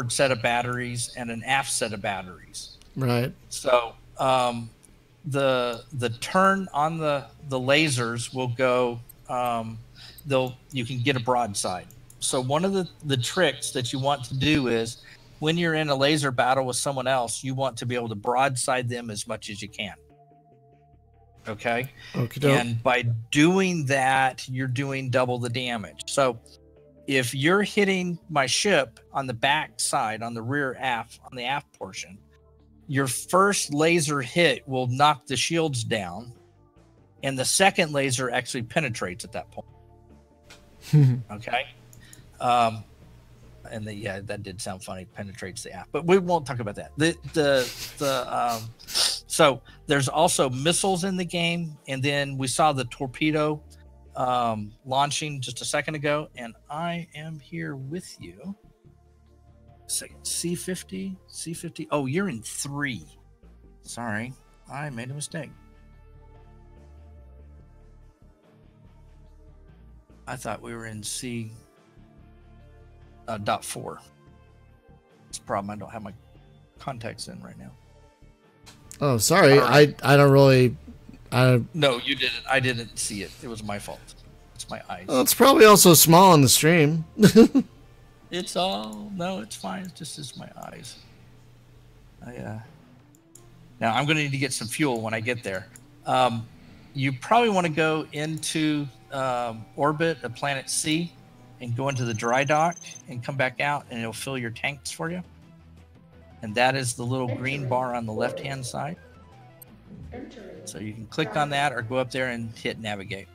set of batteries and an aft set of batteries. Right. So the turn on the lasers will go. You can get a broadside. So one of the tricks that you want to do is when you're in a laser battle with someone else, you want to be able to broadside them as much as you can. Okay. And by doing that, you're doing double the damage. So if you're hitting my ship on the back side, on the rear aft, on the aft portion, your first laser hit will knock the shields down, and the second laser actually penetrates at that point. Okay. That did sound funny. Penetrates the aft, but we won't talk about that. So there's also missiles in the game, and then we saw the torpedo launching just a second ago, and I am here with you. Second, C50. Oh, you're in 3. Sorry, I made a mistake. I thought we were in C .4. It's a problem. I don't have my contacts in right now. Oh, sorry. Right. I don't really. No, you didn't. I didn't see it. It was my fault. It's my eyes. Well, it's probably also small on the stream. It's fine. It's just my eyes. Now I'm going to need to get some fuel when I get there. You probably want to go into orbit of planet C and go into the dry dock and come back out, and it'll fill your tanks for you. And that is the little green bar on the left-hand side. So you can click on that or go up there and hit navigate.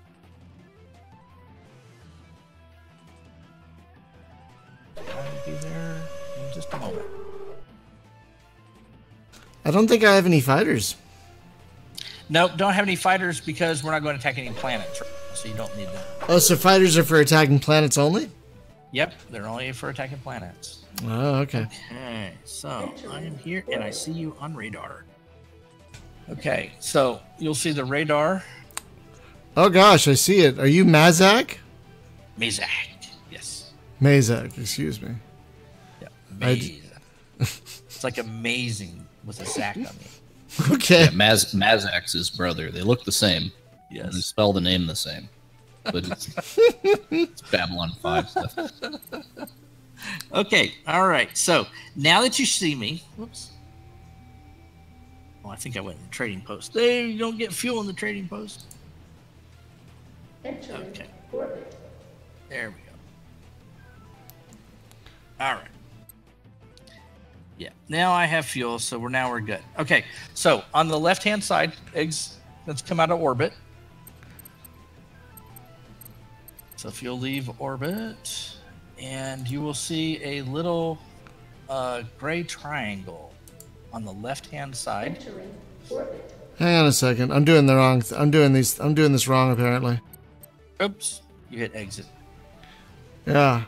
I'll be there in just a moment. I don't think I have any fighters. Nope, don't have any fighters because we're not going to attack any planets, so you don't need them. Oh, so fighters are for attacking planets only? Yep, they're only for attacking planets. Oh, okay. Okay, so I am here and I see you on radar. Okay, so you'll see the radar. Oh gosh, I see it. Are you Mazak? Mazak, yes. Mazak, excuse me. Yeah, Mazak. It's like amazing with a Zach on me. Okay. Yeah, Mazak's his brother. They look the same. Yes. And they spell the name the same. But it's Babylon 5 stuff. Okay, all right. So now that you see me, whoops. Oh, I think I went in the trading post. There, you don't get fuel in the trading post. Okay. There we go. All right. Yeah. Now I have fuel, so we're good. Okay. So on the left-hand side, eggs. Let's come out of orbit. So if you'll leave orbit, and you will see a little gray triangle on the left-hand side. Hang on a second. I'm doing this wrong apparently. Oops. You hit exit. Yeah.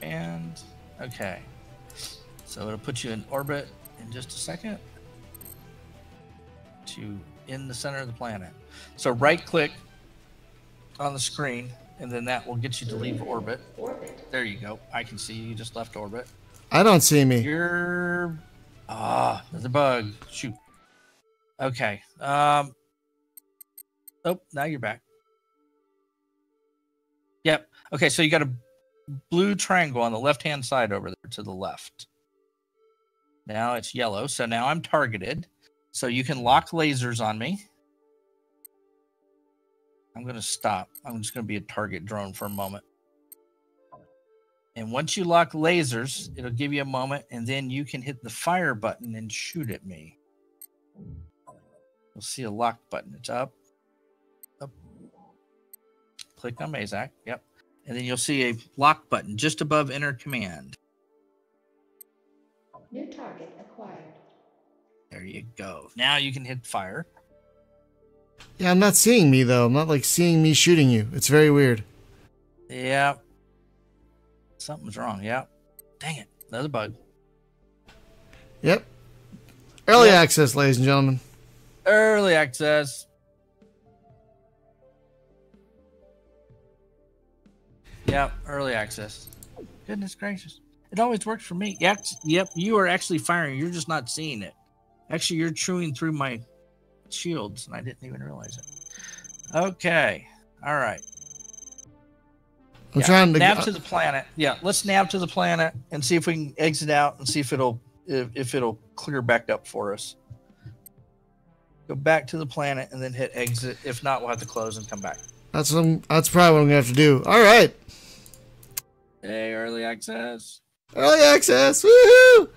And okay. So it'll put you in orbit in just a second. In the center of the planet. So right-click on the screen, and then that will get you to leave orbit. There you go. I can see you just left orbit. I don't see me. There's a bug. Shoot. Okay. Oh, now you're back. Yep. Okay, so you got a blue triangle on the left-hand side over there to the left. Now it's yellow, so now I'm targeted. So you can lock lasers on me. I'm going to stop. I'm just going to be a target drone for a moment. And once you lock lasers, it'll give you a moment, and then you can hit the fire button and shoot at me. You'll see a lock button. It's up. Click on Mazak. Yep. And then you'll see a lock button just above Enter Command. New target acquired. There you go. Now you can hit fire. Yeah, I'm not seeing me though. I'm not like seeing me shooting you. It's very weird. Yeah. Something's wrong. Yeah. Dang it. Another bug. Yep. Early access, ladies and gentlemen. Early access. Yep. Early access. Goodness gracious. It always works for me. Yep. You are actually firing. You're just not seeing it. Actually, you're chewing through my shields, and I didn't even realize it. Okay. All right. I'm trying to nav to the planet. Yeah, let's nav to the planet and see if we can exit out and see if it'll clear back up for us. Go back to the planet and then hit exit. If not, we'll have to close and come back. That's probably what I'm gonna have to do. All right. Hey, early access. Early access. Woohoo!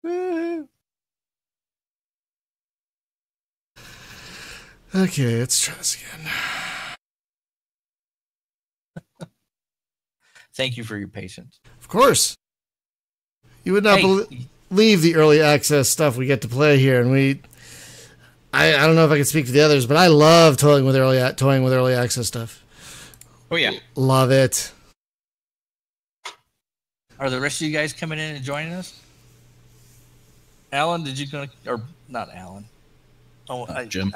Woohoo! Okay, let's try this again. Thank you for your patience. Of course. You would not believe the early access stuff we get to play here, and I don't know if I can speak for the others, but I love toying with early access stuff. Oh yeah, love it. Are the rest of you guys coming in and joining us? Alan, did you go? Or not Alan? Oh, Jim.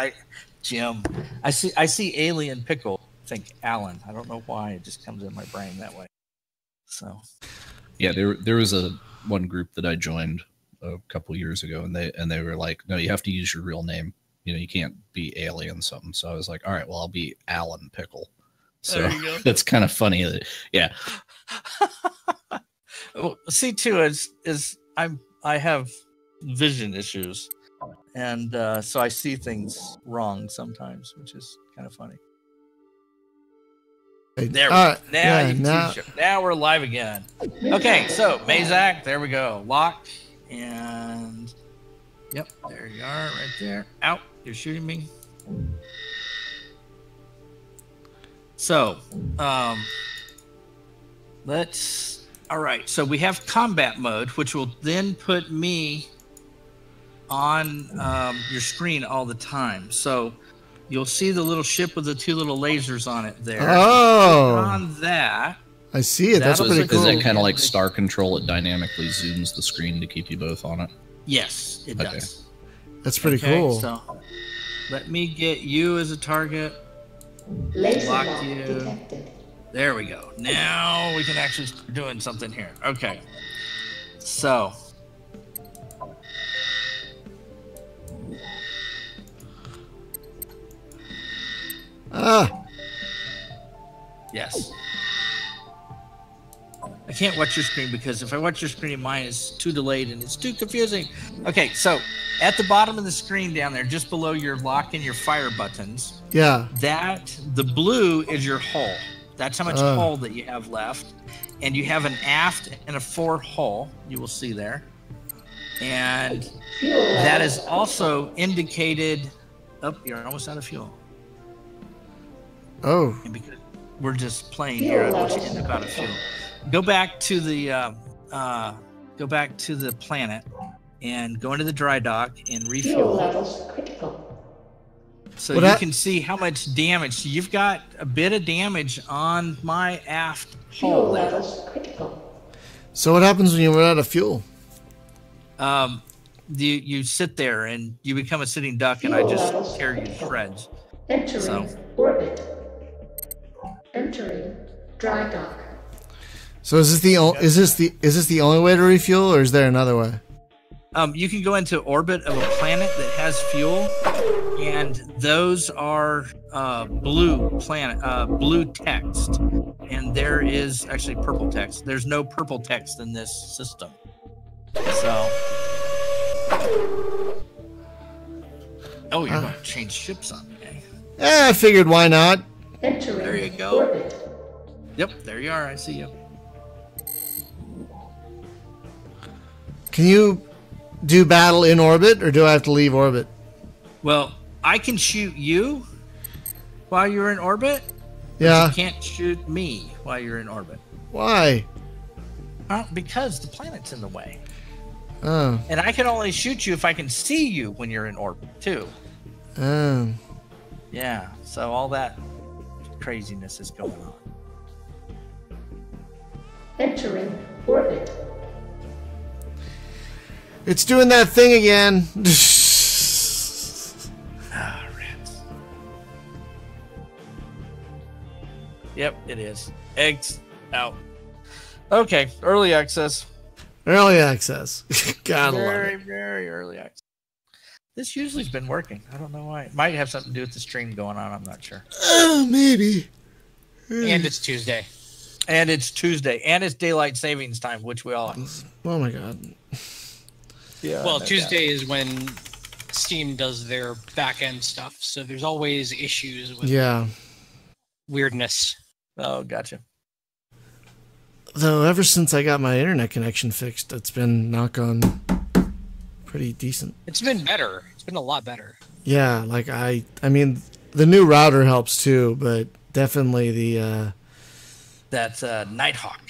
Jim. I see Alien Pickle. Think Alan. I don't know why it just comes in my brain that way. So. Yeah, there was one group that I joined a couple years ago, and they were like, no, you have to use your real name. You can't be Alien something. So I was like, all right, well, I'll be Alan Pickle. So that's kind of funny. Yeah. Well, see, too, is I have vision issues, and so I see things wrong sometimes, which is kind of funny. There we go. Now we're live again. Okay, so Mazak, there we go. Lock and yep, there you are, right there. Out, you're shooting me. So, all right. So we have combat mode, which will then put me on your screen all the time. So you'll see the little ship with the two little lasers on it there. Oh, on that. I see it. That's pretty cool. Is that kind of like Star Control? It dynamically zooms the screen to keep you both on it? Yes, it does. That's pretty cool. So let me get you as a target. Lock you. Detected. There we go. Now we can actually start doing something here. Okay. So. Yes. I can't watch your screen because if I watch your screen, mine is too delayed and it's too confusing. Okay, so at the bottom of the screen down there, just below your lock and your fire buttons, the blue is your hull. That's how much hull that you have left. And you have an aft and a fore hull, you will see there. And that is also indicated. Oh, you're almost out of fuel. Oh. And because we're just playing here, I want you to end up out of fuel. Go back to the planet and go into the dry dock and refuel. Levels critical. So you can see how much damage. So you've got a bit of damage on my aft hull. Levels critical. So what happens when you run out of fuel? You sit there and you become a sitting duck, and I just tear you to shreds. Entering orbit. Entering dry dock. So is this the only way to refuel, or is there another way? You can go into orbit of a planet that has fuel, and those are blue text, and there is actually purple text. There's no purple text in this system. So, you're going to change ships on me. Yeah, I figured why not. Entering there you go. Orbit. Yep, there you are. I see you. Can you do battle in orbit, or do I have to leave orbit? Well, I can shoot you while you're in orbit. Yeah. But you can't shoot me while you're in orbit. Why? Because the planet's in the way. Oh. And I can only shoot you if I can see you when you're in orbit, too. Oh. Yeah, so all that craziness is going on. Entering orbit. It's doing that thing again. Rats. Yep, it is. Eggs out. Okay, early access. Early access. Gotta love Very, it. very early access. This usually's been working. I don't know why. It might have something to do with the stream going on. I'm not sure. Maybe. And it's Tuesday. And it's Tuesday. And it's daylight savings time, which we all have. Oh my god. Yeah. Well, Tuesday is when Steam does their back-end stuff, so there's always issues with weirdness. Oh, gotcha. Though ever since I got my internet connection fixed, it's been knock on pretty decent. It's been better. It's been a lot better. Yeah, like I mean, the new router helps too, but definitely the That's Nighthawk.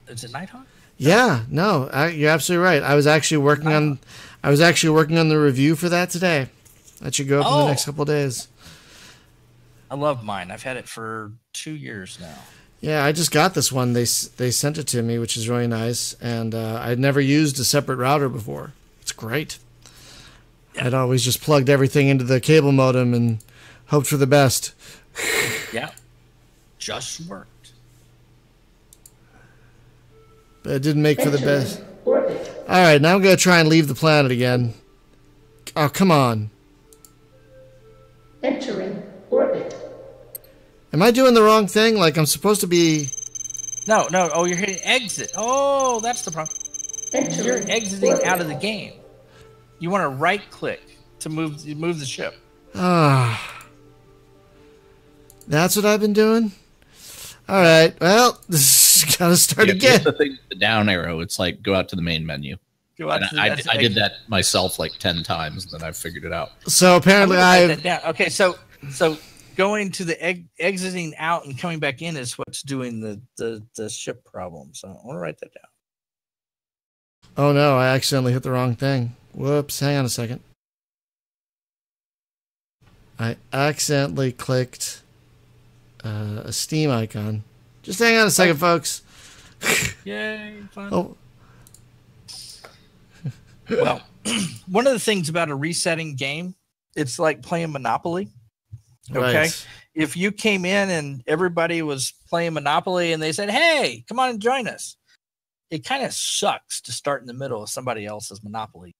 Is it Nighthawk? Yeah, no, you're absolutely right. I was actually working on the review for that today. That should go up in the next couple of days. I love mine. I've had it for 2 years now. Yeah, I just got this one. They sent it to me, which is really nice. And I'd never used a separate router before. It's great. Yeah. I'd always just plugged everything into the cable modem and hoped for the best. Yeah, just worked. But it didn't make for the best. All right, now I'm going to try and leave the planet again. Oh, come on. Entering orbit. Am I doing the wrong thing? Like I'm supposed to be... No. Oh, you're hitting exit. Oh, that's the problem. You're exiting out of the game. You want to right-click to move the ship. Ah. That's what I've been doing? All right. Well, this is got to start again. The down arrow. It's like go out to the main menu. I did that myself like 10 times, and then I figured it out. So apparently Okay, so going to the exiting out and coming back in is what's doing the ship problem. So I want to write that down. Oh no, I accidentally hit the wrong thing. Whoops, hang on a second. I accidentally clicked a Steam icon. Just hang on a second, folks. Yay, fun. Oh. Well, one of the things about a resetting game, it's like playing Monopoly. Okay. Right. If you came in and everybody was playing Monopoly and they said, hey, come on and join us, it kind of sucks to start in the middle of somebody else's Monopoly.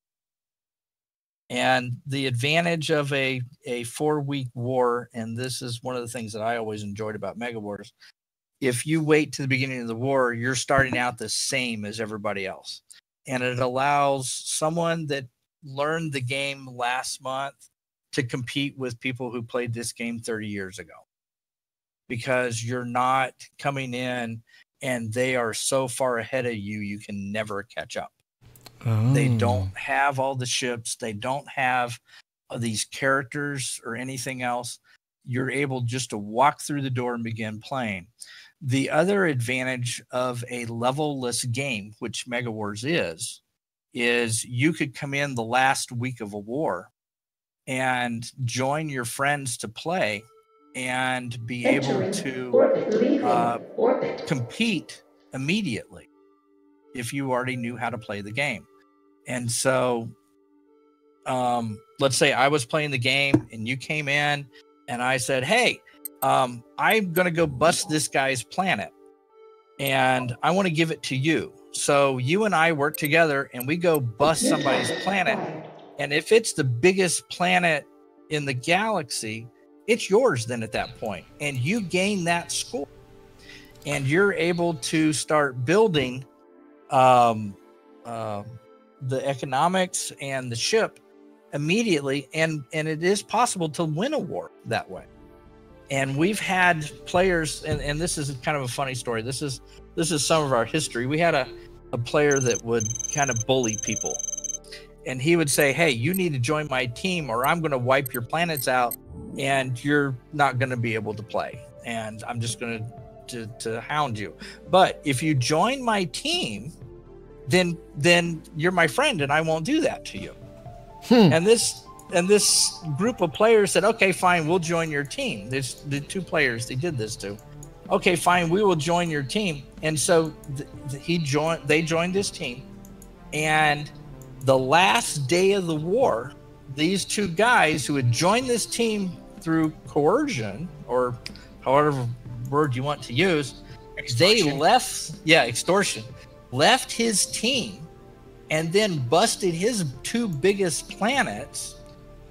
And the advantage of a 4-week war, and this is one of the things that I always enjoyed about MegaWars, if you wait to the beginning of the war, you're starting out the same as everybody else. And it allows someone that learned the game last month to compete with people who played this game 30 years ago. Because you're not coming in and they are so far ahead of you, you can never catch up. Oh. They don't have all the ships. They don't have these characters or anything else. You're able just to walk through the door and begin playing. The other advantage of a level-less game, which MegaWars is you could come in the last week of a war and join your friends to play and be able to compete immediately if you already knew how to play the game. And so let's say I was playing the game and you came in and I said, hey, I'm going to go bust this guy's planet and I want to give it to you. So you and I work together and we go bust somebody's planet. And if it's the biggest planet in the galaxy, it's yours then at that point. And you gain that score. And you're able to start building the economics and the ship immediately. And it is possible to win a war that way. And we've had players, and this is kind of a funny story. This is some of our history. We had a player that would kind of bully people. And he would say, hey, you need to join my team or I'm going to wipe your planets out and you're not going to be able to play. And I'm just going to hound you. But if you join my team, then you're my friend and I won't do that to you. And this group of players said, okay, fine, we'll join your team. There's the two players they did this to. Okay, fine, we will join your team. And so they joined this team. And the last day of the war, these two guys who had joined this team through coercion, or however word you want to use, extortion. Extortion, left his team and then busted his two biggest planets.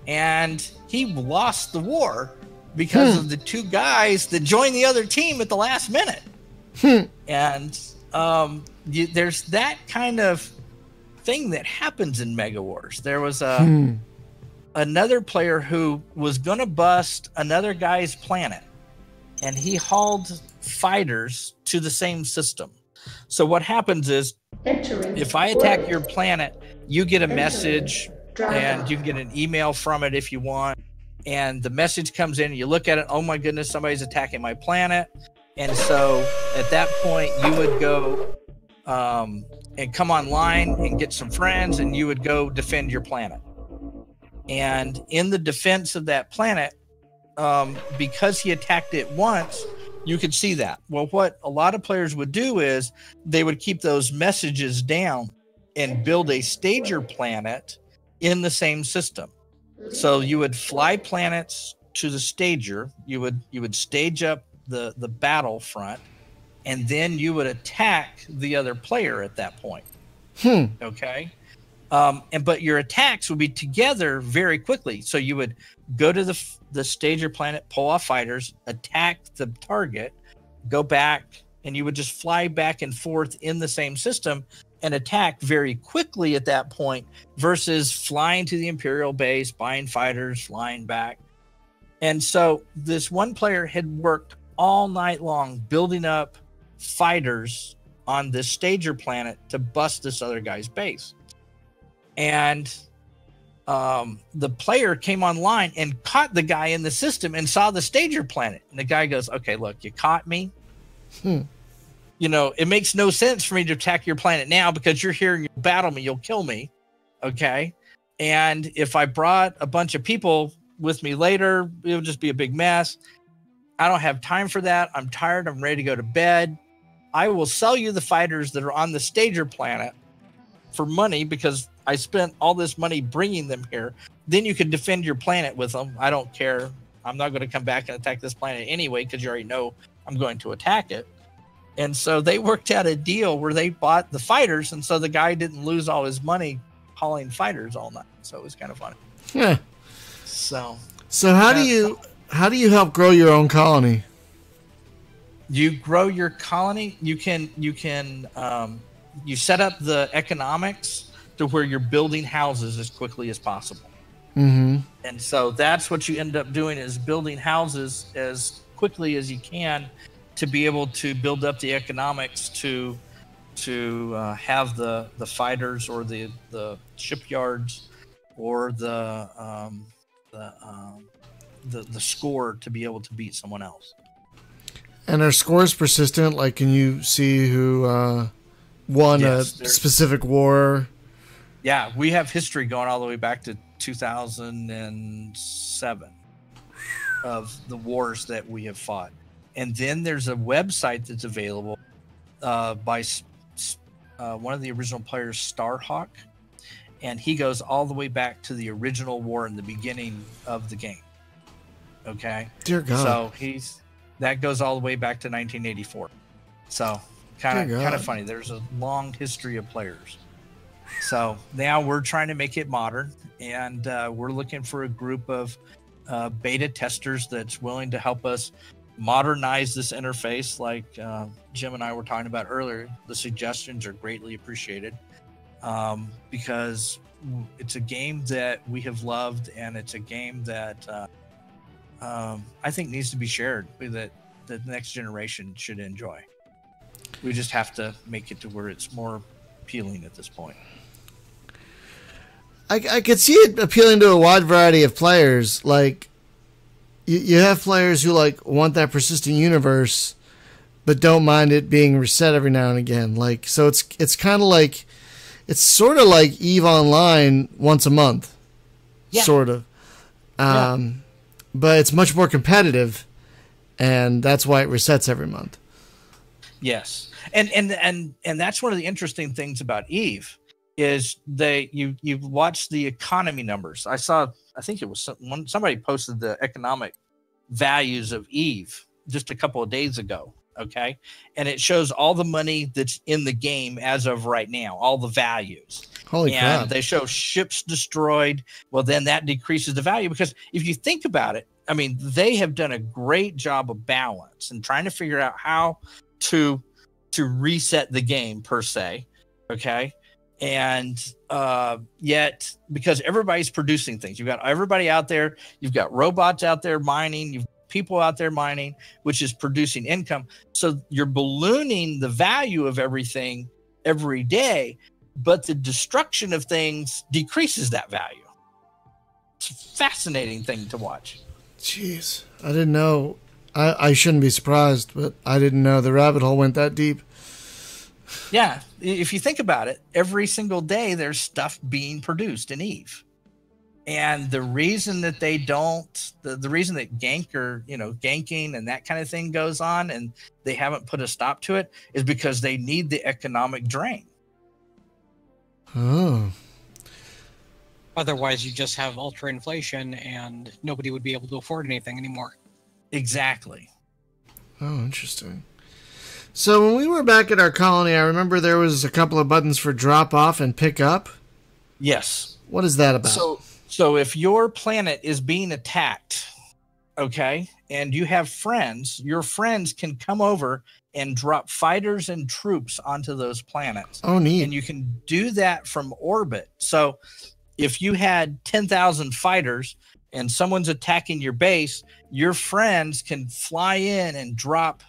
And he lost the war because of the two guys that joined the other team at the last minute. And there's that kind of thing that happens in MegaWars. There was another player who was going to bust another guy's planet, and he hauled fighters to the same system. So what happens is, if I attack your planet, you get a message, and you can get an email from it if you want. And the message comes in, and you look at it, oh my goodness, somebody's attacking my planet. And so at that point, you would go and come online and get some friends, and you would go defend your planet. And in the defense of that planet, because he attacked it once, you could see that. Well, what a lot of players would do is they would keep those messages down and build a stager planet in the same system. So you would fly planets to the stager. You would stage up the battlefront, and then you would attack the other player at that point. Okay. But your attacks would be together very quickly. So you would go to the stager planet, pull off fighters, attack the target, go back, and you would just fly back and forth in the same system and attack very quickly at that point versus flying to the Imperial base, buying fighters, flying back. And so this one player had worked all night long building up fighters on this stager planet to bust this other guy's base. And the player came online and caught the guy in the system and saw the stager planet. And the guy goes, okay, look, you caught me. You know, it makes no sense for me to attack your planet now because you're here and you'll battle me, you'll kill me. Okay. And if I brought a bunch of people with me later, it'll just be a big mess. I don't have time for that. I'm tired. I'm ready to go to bed. I will sell you the fighters that are on the stager planet for money because I spent all this money bringing them here. Then you can defend your planet with them. I don't care. I'm not going to come back and attack this planet anyway because you already know I'm going to attack it. And so they worked out a deal where they bought the fighters, and so the guy didn't lose all his money hauling fighters all night. So it was kind of funny. Yeah. So how do you help grow your own colony? You grow your colony. You set up the economics to where you're building houses as quickly as possible. Mm-hmm. And so that's what you end up doing is building houses as quickly as you can to be able to build up the economics to have the fighters or the shipyards or the score to be able to beat someone else. And are scores persistent? Like, can you see who won a specific war? Yeah, we have history going all the way back to 2007 of the wars that we have fought. And then there's a website that's available by one of the original players, Starhawk, and he goes all the way back to the original war in the beginning of the game. Okay, dear God. So that goes all the way back to 1984. So kind of funny. There's a long history of players. So now we're trying to make it modern, and we're looking for a group of beta testers that's willing to help us modernize this interface like Jim and I were talking about earlier. The suggestions are greatly appreciated because it's a game that we have loved, and it's a game that I think needs to be shared, that the next generation should enjoy. We just have to make it to where it's more appealing at this point. I could see it appealing to a wide variety of players. Like, you have players who like want that persistent universe, but don't mind it being reset every now and again. Like, so it's kind of like, it's sort of like EVE Online once a month, sort of. But it's much more competitive, and that's why it resets every month. Yes, and that's one of the interesting things about EVE is you watch the economy numbers. I think it was somebody posted the economic values of EVE just a couple of days ago. Okay. And it shows all the money that's in the game as of right now, all the values. Holy crap. They show ships destroyed. Well, then that decreases the value, because if you think about it, I mean, they have done a great job of balance and trying to figure out how to reset the game per se. Okay. And yet, because everybody's producing things, you've got everybody out there, you've got robots out there mining, you've people out there mining, which is producing income. So you're ballooning the value of everything every day, but the destruction of things decreases that value. It's a fascinating thing to watch. Jeez, I didn't know. I shouldn't be surprised, but I didn't know the rabbit hole went that deep. Yeah, if you think about it, every single day there's stuff being produced in EVE. And the reason that they don't, the reason that ganking and that kind of thing goes on and they haven't put a stop to it is because they need the economic drain. Oh. Otherwise, you just have ultra inflation and nobody would be able to afford anything anymore. Exactly. Oh, interesting. So when we were back at our colony, I remember there was a couple of buttons for drop off and pick up. Yes. What is that about? So if your planet is being attacked, okay, and you have friends, your friends can come over and drop fighters and troops onto those planets. Oh, neat. And you can do that from orbit. So if you had 10,000 fighters and someone's attacking your base, your friends can fly in and drop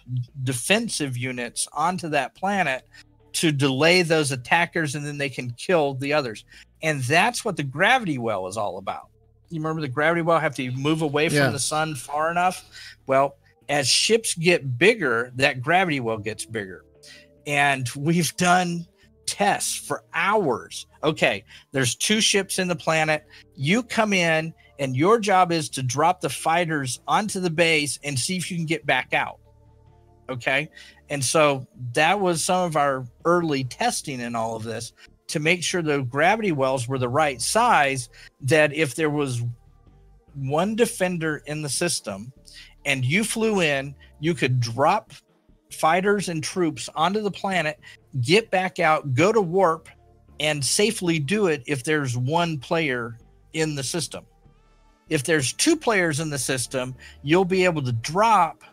defensive units onto that planet to delay those attackers, and then they can kill the others. And that's what the gravity well is all about. You remember the gravity well have to move away from the sun far enough? Well, as ships get bigger, that gravity well gets bigger. And we've done tests for hours. Okay, there's 2 ships in the planet. You come in, and your job is to drop the fighters onto the base and see if you can get back out. Okay? And so that was some of our early testing in all of this to make sure the gravity wells were the right size, that if there was one defender in the system and you flew in, you could drop fighters and troops onto the planet, get back out, go to warp, and safely do it if there's one player in the system. If there's 2 players in the system, you'll be able to drop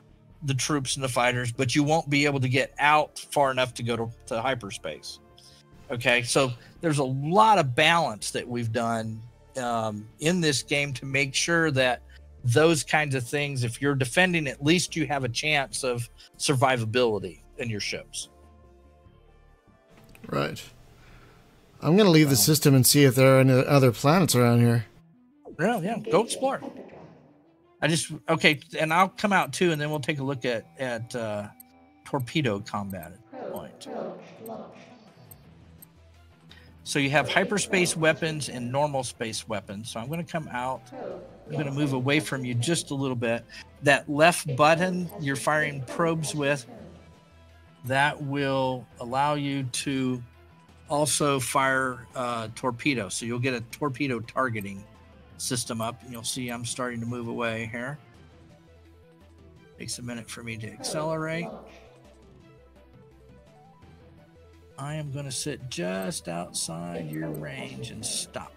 the troops and the fighters, but you won't be able to get out far enough to go to hyperspace. Okay, so there's a lot of balance that we've done in this game to make sure that those kinds of things, if you're defending, at least you have a chance of survivability in your ships. Right. I'm going to leave the system and see if there are any other planets around here. Yeah, go explore. And I'll come out too, and then we'll take a look at torpedo combat at that point. So you have hyperspace weapons and normal space weapons. So I'm going to come out. I'm going to move away from you just a little bit. That left button you're firing probes with, that will allow you to also fire torpedoes. So you'll get a torpedo targeting system up, and you'll see I'm starting to move away here. Takes a minute for me to accelerate. I am going to sit just outside your range and stop.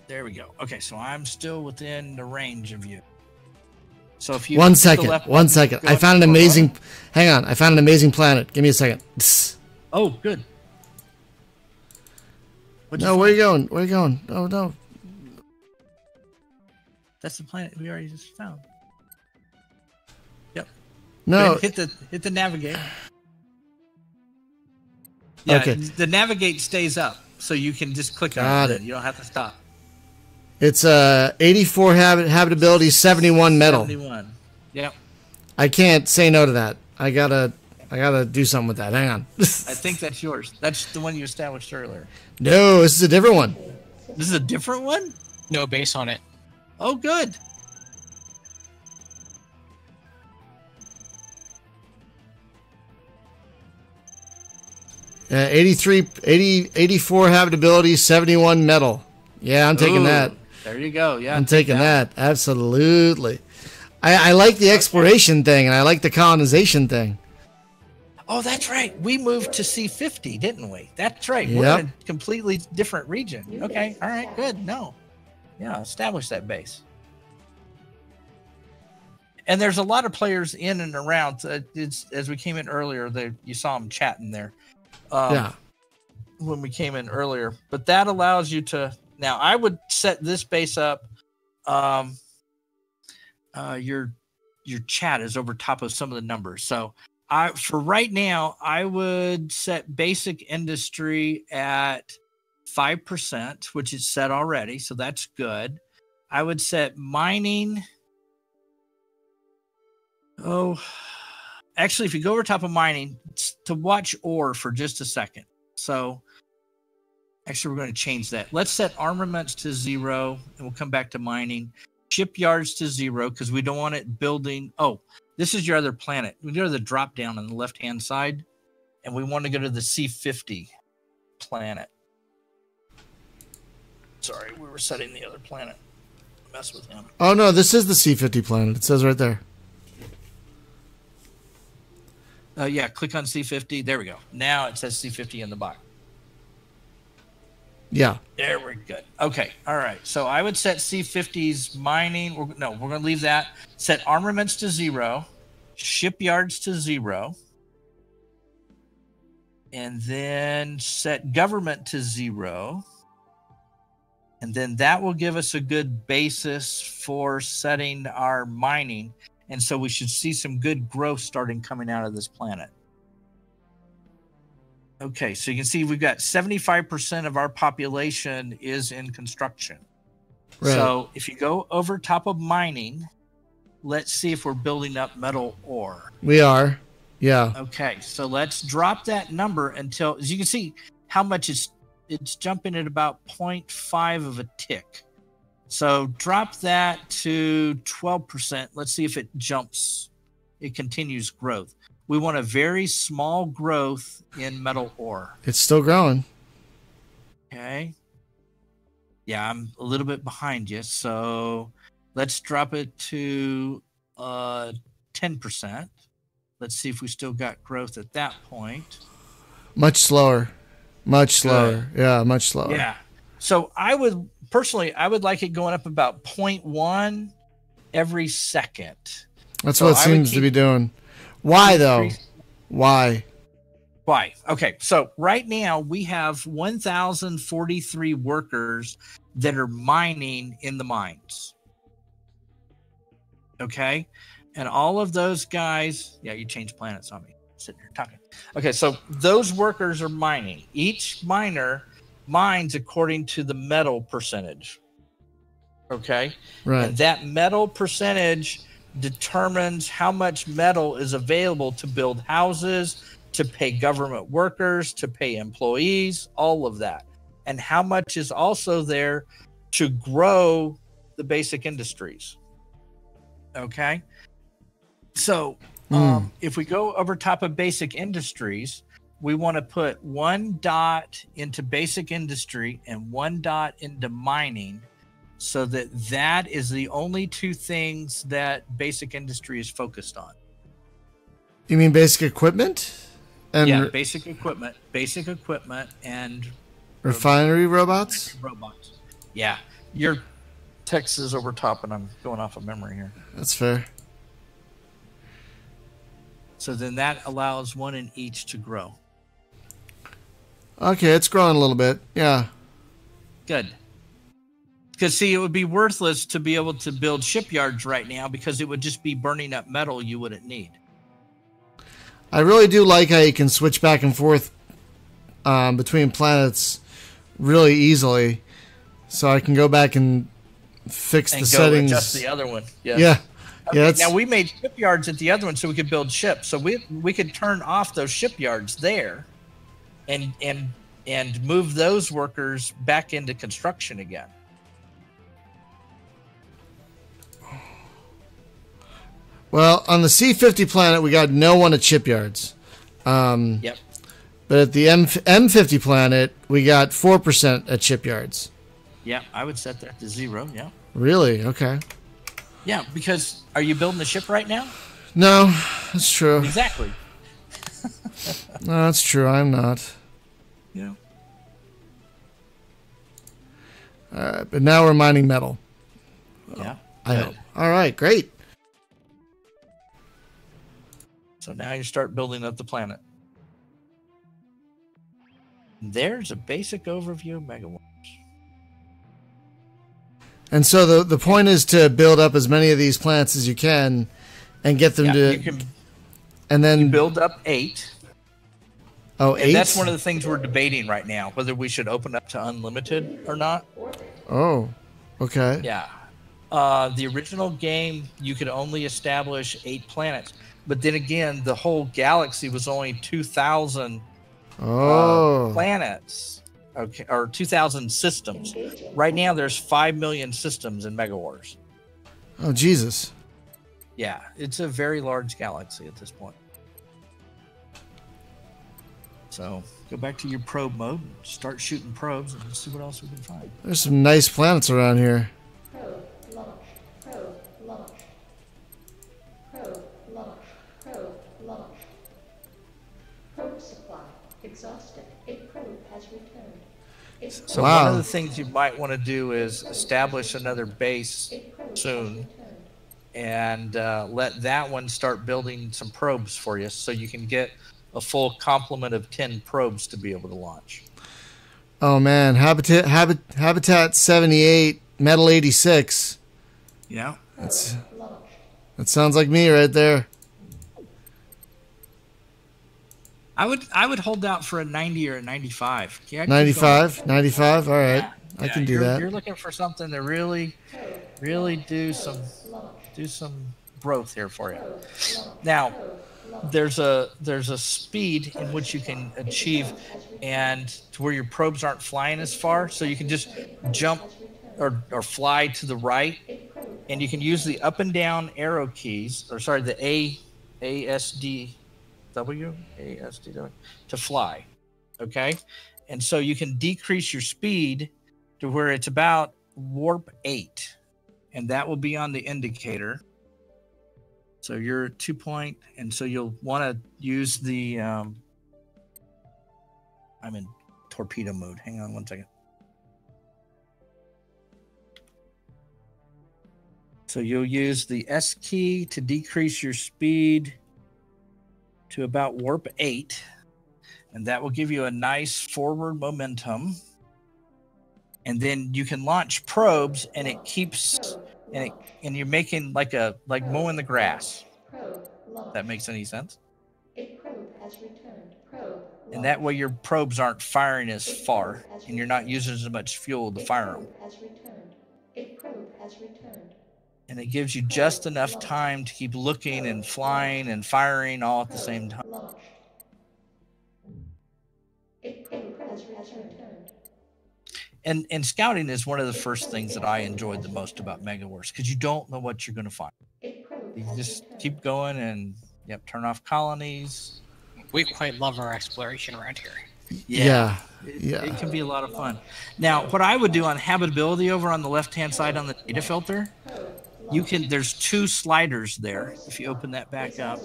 There we go. Okay, so I'm still within the range of you. So if you one second. I found an amazing. Hang on, I found an amazing planet. Give me a second. Oh, good. No, where are you going? Where are you going? Oh no. That's the planet we already just found. Yep. No. Hit the navigate. Yeah, okay. The navigate stays up, so you can just click on it. You don't have to stop. It's 84 habitability, 71 metal. 71. Yep. I can't say no to that. I gotta do something with that. Hang on. I think that's yours. That's the one you established earlier. No, this is a different one. This is a different one? No base on it. Oh, good. Uh, 84 habitability, 71 metal. Yeah, I'm taking that. There you go. Yeah, I'm taking that. Absolutely. I like the exploration thing, and I like the colonization thing. Oh, that's right. We moved to C50, didn't we? That's right. Yep. We're in a completely different region. Okay. All right. Good. No. Yeah. Establish that base. And there's a lot of players in and around. As we came in earlier, you saw them chatting there. When we came in earlier. But that allows you to... Now, I would set this base up. Your chat is over top of some of the numbers. So for right now, I would set basic industry at 5%, which is set already. So that's good. I would set mining. Oh, actually, if you go over top of mining, to watch ore for just a second. So Actually, we're going to change that. Let's set armaments to 0, and we'll come back to mining. Shipyards to 0, because we don't want it building. Oh, this is your other planet. We go to the drop down on the left-hand side, and we want to go to the C50 planet. Sorry, we were setting the other planet. Mess with him. Oh, no, this is the C50 planet. It says right there. Yeah, click on C50. There we go. Now it says C50 in the box. Yeah. There we're good. Okay. All right. So I would set C50's mining. We're going to leave that. Set armaments to 0. Shipyards to 0. And then set government to 0. And then that will give us a good basis for setting our mining. And so we should see some good growth starting coming out of this planet. Okay, so you can see we've got 75% of our population is in construction. Right. So if you go over top of mining, let's see if we're building up metal ore. We are. Yeah. Okay, so let's drop that number until, as you can see, how much it's jumping at about 0.5 of a tick. So drop that to 12%. Let's see if it jumps. It continues growth. We want a very small growth in metal ore. It's still growing. Okay. Yeah, I'm a little bit behind you. So let's drop it to 10%. Let's see if we still got growth at that point. Much slower. Much slower. Yeah, much slower. Yeah. So I would like it going up about 0.1 every second. That's what it seems to be doing. Why though? Why? Okay, so right now we have 1,043 workers that are mining in the mines. Okay, and all of those guys, yeah, you changed planets on me. Sitting here talking. Okay, so those workers are mining. Each miner mines according to the metal percentage. Okay, right. And that metal percentage determines how much metal is available to build houses, to pay government workers, to pay employees, all of that. And how much is also there to grow the basic industries. Okay. So if we go over top of basic industries, we want to put 1 dot into basic industry and 1 dot into mining, so that is the only 2 things that basic industry is focused on. You mean basic equipment? Yeah, basic equipment, and refinery robots? Robots. Yeah, your text is over top, and I'm going off of memory here. That's fair. So then that allows 1 in each to grow. Okay, it's growing a little bit. Yeah. Good. Because, see, it would be worthless to be able to build shipyards right now because it would just be burning up metal you wouldn't need. I really do like how you can switch back and forth between planets really easily. So I can go back and fix the settings. Adjust the other one. Yeah. Yeah. Okay, yeah, now we made shipyards at the other one so we could build ships. So we could turn off those shipyards there and move those workers back into construction again. Well, on the C50 planet, we got no one at shipyards. Yep. But at the M50 planet, we got 4% at shipyards. Yeah, I would set that to 0. Yeah. Really? Okay. Yeah, because are you building the ship right now? No, that's true. Exactly. No, that's true. I'm not. Yeah. But now we're mining metal. Yeah. I hope. All right, great. So now you start building up the planet. There's a basic overview of MegaWars. And so the point is to build up as many of these planets as you can and get them and then you build up 8. Oh, 8? And that's one of the things we're debating right now, whether we should open up to unlimited or not. Oh, okay. Yeah. The original game, you could only establish 8 planets. But then again, the whole galaxy was only 2,000 planets. Okay, or 2,000 systems. Right now, there's 5 million systems in MegaWars. Oh, Jesus. Yeah, it's a very large galaxy at this point. So go back to your probe mode, and start shooting probes, and see what else we can find. There's some nice planets around here. Probe launch. Probe launch. Probe launch. Probe launch. Probe supply exhausted. A probe has returned. So Wow. one of the things you might want to do is establish another base soon, and let that one start building some probes for you, so you can get a full complement of 10 probes to be able to launch. Oh man, Habitat 78, Metal 86. Yeah. That sounds like me right there. I would hold out for a 90 or a 95. Yeah, 95, 95. All right, I can do that. You're looking for something to really do some growth here for you. Now, there's a speed in which you can achieve, and to where your probes aren't flying as far, so you can just jump or fly to the right, and you can use the up and down arrow keys, or sorry, the ASDW to fly. Okay, and so you can decrease your speed to where it's about warp 8, and that will be on the indicator. So you're 2 point, and so you'll want to use the I'm in torpedo mode. Hang on one second. So you'll use the S key to decrease your speed to about warp 8, and that will give you a nice forward momentum. And then you can launch probes, and it keeps and you're making like mowing the grass. If that makes any sense? A probe has returned. Probe And that way your probes aren't firing as far, and you're not using as much fuel to fire them. A probe has returned. And it gives you just enough time to keep looking and flying and firing all at the same time. Launched. A probe has returned. And scouting is one of the first things that I enjoyed the most about MegaWars, because you don't know what you're going to find. You just keep going and turn off colonies. We quite love our exploration around here. Yeah. It can be a lot of fun. Now, what I would do on habitability over on the left-hand side on the data filter, there's 2 sliders there. If you open that back up,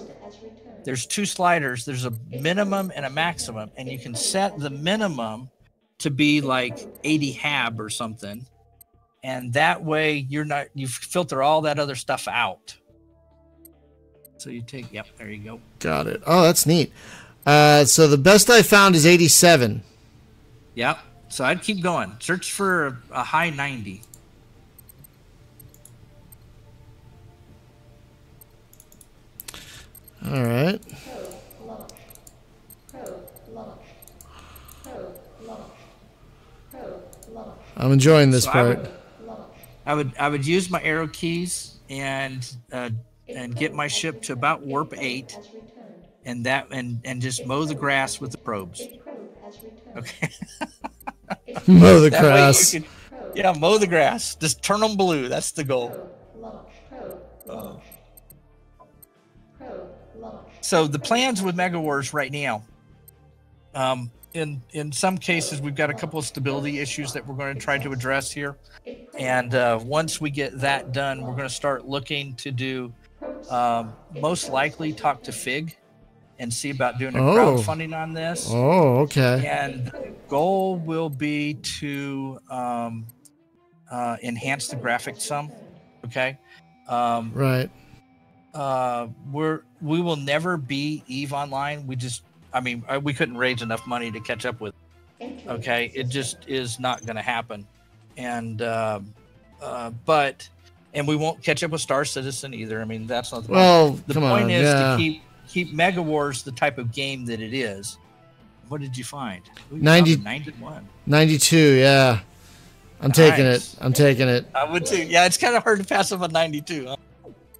there's 2 sliders. There's a minimum and a maximum, and you can set the minimum to be like 80 hab or something, and that way you filter all that other stuff out. So you take, there you go. Got it. Oh, that's neat. So the best I found is 87. Yep. So I'd keep going. Search for a high 90. All right. I'm enjoying this part. I would use my arrow keys and get my ship to about warp 8, and just mow the grass with the probes. Okay. Mow the grass. Mow the grass. Just turn them blue. That's the goal. So the plans with MegaWars right now, in some cases, we've got a couple of stability issues that we're going to try to address here. And once we get that done, we're going to start looking to do, most likely talk to FIG and see about doing a crowdfunding on this. Oh, okay. And the goal will be to enhance the graphics some. Okay. Right. We will never be EVE Online. We couldn't raise enough money to catch up with. Okay, it just is not going to happen, and we won't catch up with Star Citizen either. I mean, that's not the point. The point is to keep MegaWars the type of game that it is. What did you find? 91. 92. Yeah, I'm taking it. I'm taking it. I would too. Yeah, it's kind of hard to pass up a 92. Huh?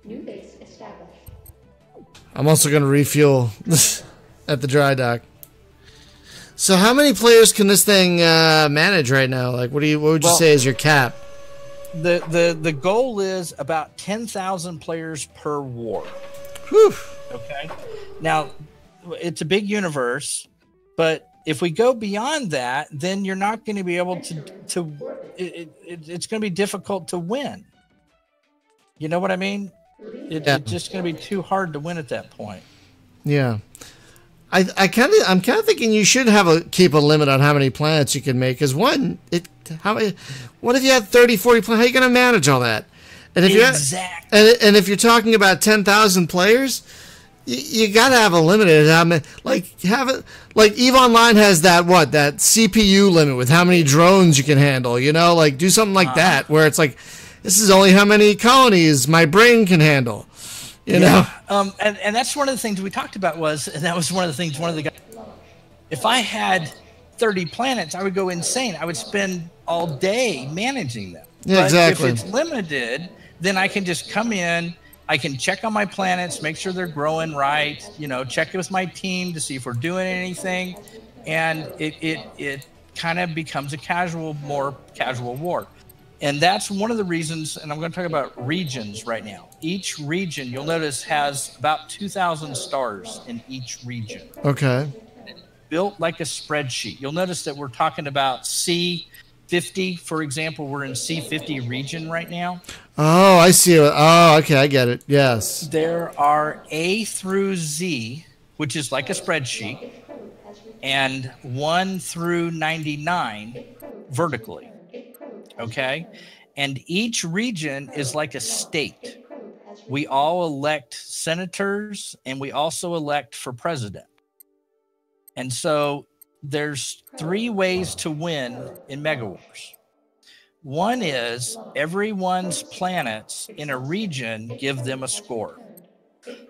New base established. I'm also going to refuel at the dry dock. So how many players can this thing manage right now? Like, what would you say is your cap? The goal is about 10,000 players per war. Whew. Okay. Now, it's a big universe, but if we go beyond that, then you're not going to be able to it's going to be difficult to win. You know what I mean? It's just going to be too hard to win at that point. Yeah. I'm kind of thinking you should keep a limit on how many planets you can make. Because what if you had 30, 40 planets? How are you going to manage all that? And if and if you're talking about 10,000 players, you got to have a limit. Like EVE Online has that CPU limit with how many drones you can handle. You know, like do something like that where it's like, this is only how many colonies my brain can handle. You know? And that's one of the things we talked about if I had 30 planets, I would go insane. I would spend all day managing them. Yeah, but exactly. If it's limited, then I can just come in, I can check on my planets, make sure they're growing right, check with my team to see if we're doing anything. And it kind of becomes a more casual war. And that's one of the reasons, and I'm going to talk about regions right now. Each region, you'll notice, has about 2,000 stars in each region. Okay. Built like a spreadsheet. You'll notice that we're talking about C50, for example. We're in C50 region right now. Oh, I see. Oh, okay, I get it. Yes. There are A through Z, which is like a spreadsheet, and 1 through 99 vertically. Okay, and each region is like a state. We all elect senators, and we also elect for president. And so there's 3 ways to win in MegaWars. One is everyone's planets in a region give them a score.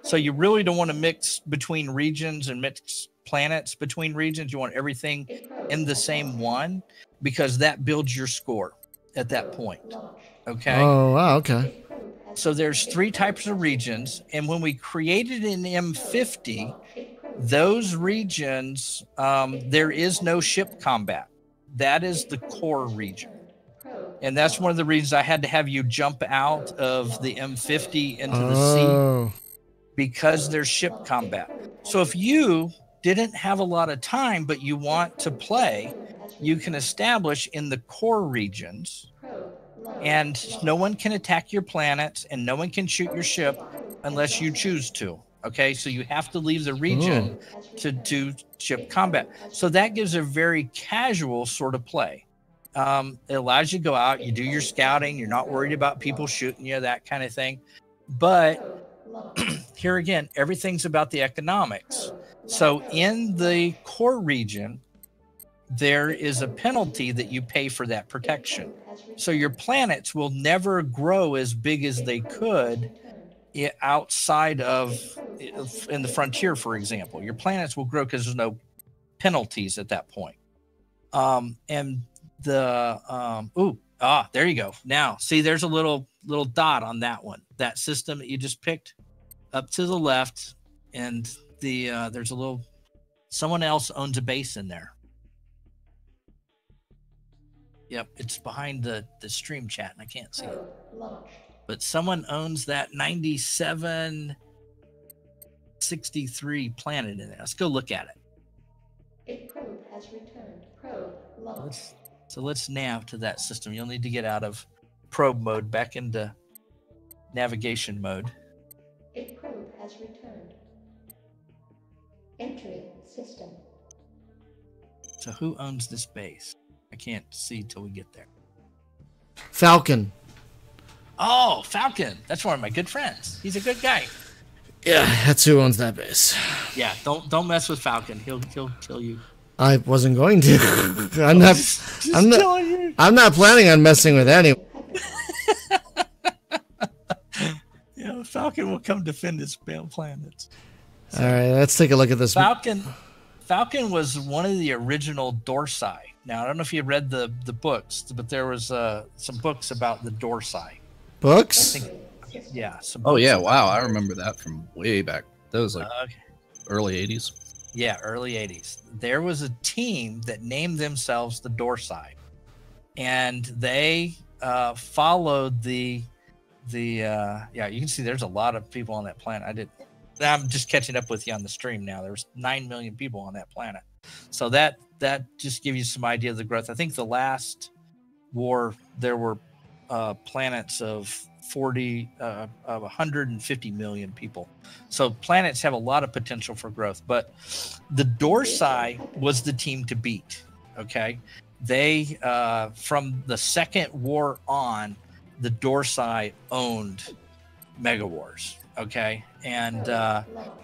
So you really don't want to mix between regions and mix planets between regions. You want everything in the same one because that builds your score at that point. Okay. Oh, wow. Okay. So there's 3 types of regions. And when we created an M50, those regions, there is no ship combat. That is the core region. And that's one of the reasons I had to have you jump out of the M50 into the sea, because there's ship combat. So if you didn't have a lot of time, but you want to play, you can establish in the core regions, and no one can attack your planets and no one can shoot your ship unless you choose to. Okay, so you have to leave the region to do ship combat. So that gives a very casual sort of play. It allows you to go out, you do your scouting, you're not worried about people shooting you, that kind of thing. But here again, everything's about the economics. So in the core region, there is a penalty that you pay for that protection. So your planets will never grow as big as they could outside of, in the frontier, for example. Your planets will grow because there's no penalties at that point. And the there you go. Now, see, there's a little dot on that one. That system that you just picked up to the left, and there's a little. Someone else owns a base in there. Yep, it's behind the stream chat, and I can't see it. But someone owns that 9763 planet in there. Let's go look at it. A probe has returned. Probe launched. So let's nav to that system. You'll need to get out of probe mode back into navigation mode. A probe has returned. Entering system. So who owns this base? I can't see till we get there. Falcon. Oh, Falcon. That's one of my good friends. He's a good guy. Yeah, that's who owns that base. Yeah, don't mess with Falcon. He'll kill you. I wasn't going to. I'm not planning on messing with anyone. Yeah, Falcon will come defend his planets. All right, let's take a look at this. Falcon was one of the original Dorsai. Now, I don't know if you read the books, but there was some books about the Dorsai. Books? Yeah. Oh, yeah. Wow. I remember that from way back. That was like early 80s. Yeah, early 80s. There was a team that named themselves the Dorsai, and they followed the yeah, you can see there's a lot of people on that planet. I'm just catching up with you on the stream now. There's 9 million people on that planet. So that just gives you some idea of the growth. I think the last war there were planets of 150 million people. So planets have a lot of potential for growth, but the Dorsai was the team to beat. Okay. They, from the second war on, the Dorsai owned MegaWars. Okay. And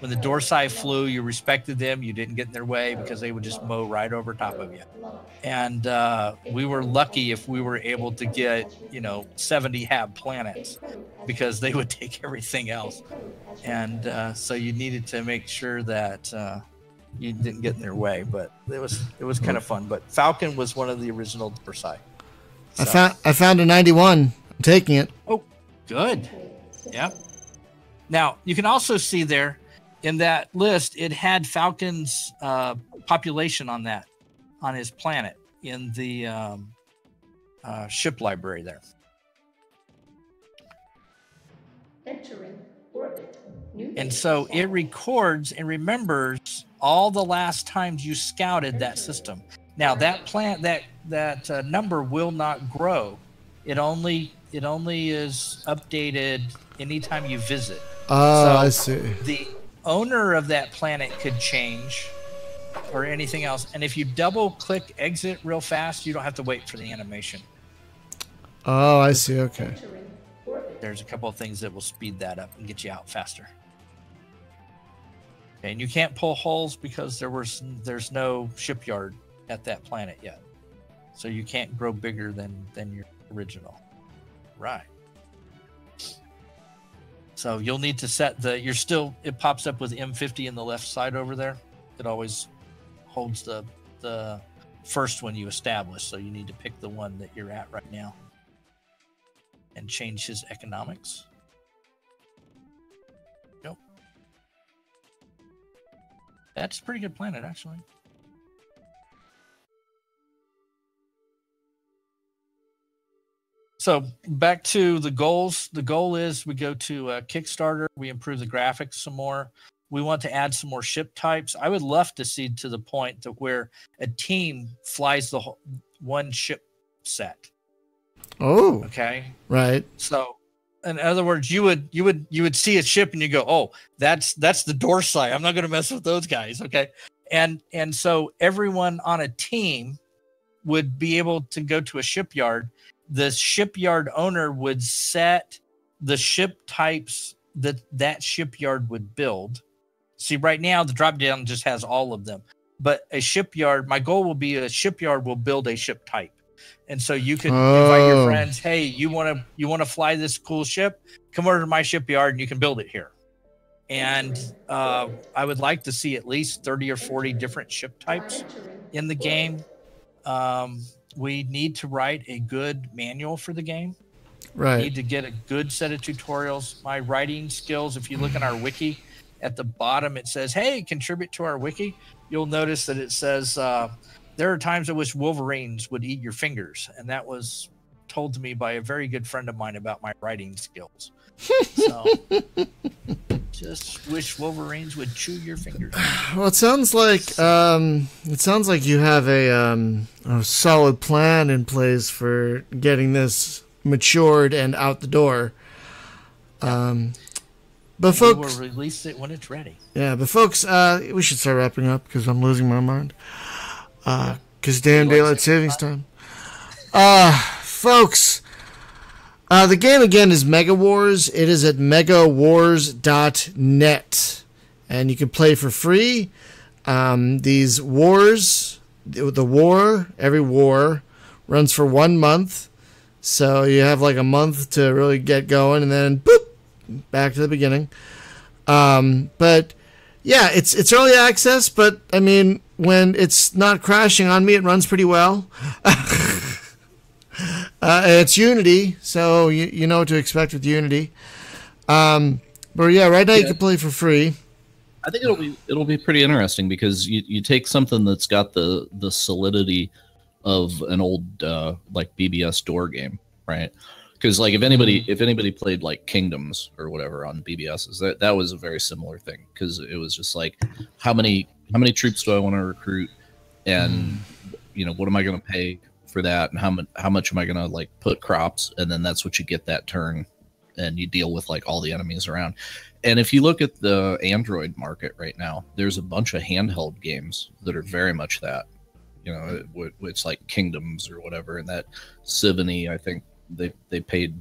when the Dorsai flew, you respected them. You didn't get in their way because they would just mow right over top of you. And we were lucky if we were able to get, 70 hab planets, because they would take everything else. And so you needed to make sure that you didn't get in their way. But it was kind of fun. But Falcon was one of the original Dorsai. So. I found a 91. I'm taking it. Oh, good. Yeah. Now, you can also see there in that list, it had Falcon's population on his planet in the ship library there. Entering orbit. And so it records and remembers all the last times you scouted that system. Now, that that number will not grow. It only is updated anytime you visit. Oh, So I see. the owner of that planet could change or anything else. And if you double click exit real fast, you don't have to wait for the animation. Oh, I see. Okay. There's a couple of things that will speed that up and get you out faster. Okay, and you can't pull hulls because there's no shipyard at that planet yet. So you can't grow bigger than your original. Right. So you'll need to set it pops up with M50 in the left side over there. It always holds the first one you establish. So you need to pick the one that you're at right now and change his economics. Yep. That's a pretty good planet, actually. So back to the goals. The goal is we go to Kickstarter. We improve the graphics some more. We want to add some more ship types. I would love to see to the point to where a team flies the one ship set. Oh. Okay. Right. So, in other words, you would see a ship and you go, "Oh, that's the Dorsai. I'm not going to mess with those guys." Okay. And so everyone on a team would be able to go to a shipyard. The shipyard owner would set the ship types that shipyard would build. See, right now the drop down just has all of them, but a shipyard, my goal will be a shipyard will build a ship type. And so you can invite your friends, hey, you want to fly this cool ship? Come over to my shipyard and you can build it here. And I would like to see at least 30 or 40 different ship types in the game. We need to write a good manual for the game. Right. We need to get a good set of tutorials. My writing skills, if you look at our wiki, at the bottom it says, hey, contribute to our wiki. You'll notice that it says, there are times I wish Wolverines would eat your fingers. And that was told to me by a very good friend of mine about my writing skills. So just wish Wolverines would chew your fingers. Well, it sounds like you have a solid plan in place for getting this matured and out the door. But folks, we will release it when it's ready. Yeah, but folks, we should start wrapping up because I'm losing my mind. Because damn daylight savings time. Folks, the game again is MegaWars. It is at megawars.net, and you can play for free. These wars, every war runs for 1 month, so you have like a month to really get going, and then boop, back to the beginning. But yeah, it's early access, but I mean, when it's not crashing on me, it runs pretty well. It's Unity, so you know what to expect with Unity. But yeah, right now you can play for free. I think it'll be pretty interesting because you take something that's got the solidity of an old like BBS door game, right? Because like if anybody played like Kingdoms or whatever on BBSs, that was a very similar thing because it was just like how many troops do I want to recruit, and what am I going to pay for that, and how much am I going to like put crops, and then that's what you get that turn, and you deal with like all the enemies around. And if you look at the Android market right now, there's a bunch of handheld games that are very much that. It's like Kingdoms or whatever, and that Sivany, I think they paid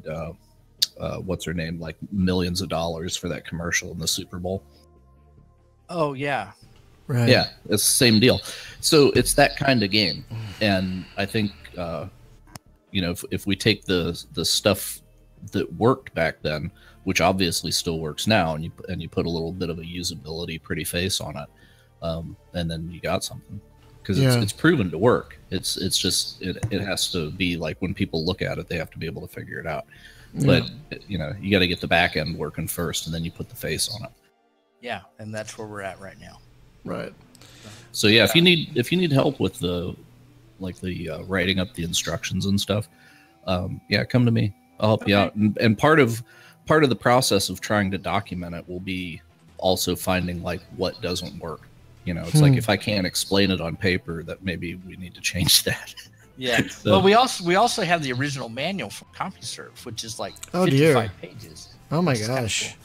what's her name like millions of dollars for that commercial in the Super Bowl. Oh yeah, right. Yeah, it's the same deal. So it's that kind of game, and I think if we take the stuff that worked back then, which obviously still works now, and you put a little bit of a usability pretty face on it, and then you got something. Because it's proven to work. It's just it has to be like when people look at it, they have to be able to figure it out. But you got to get the back end working first, and then you put the face on it. Yeah, and that's where we're at right now. Right. So yeah, if you need help with the writing up the instructions and stuff, come to me. I'll help you out. And part of the process of trying to document it will be also finding like what doesn't work. It's like if I can't explain it on paper, that maybe we need to change that. Yeah. So, well, we also have the original manual from CompuServe, which is like 55 pages. Oh my gosh,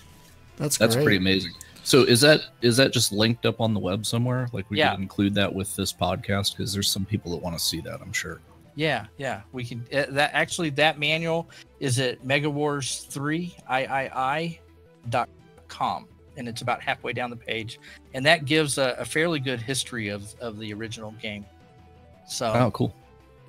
that's pretty amazing. So is that just linked up on the web somewhere? Like we could include that with this podcast because there's some people that want to see that, I'm sure. Yeah, we can. That manual is at MegaWars3iii.com. And it's about halfway down the page, and that gives a fairly good history of the original game. So, cool.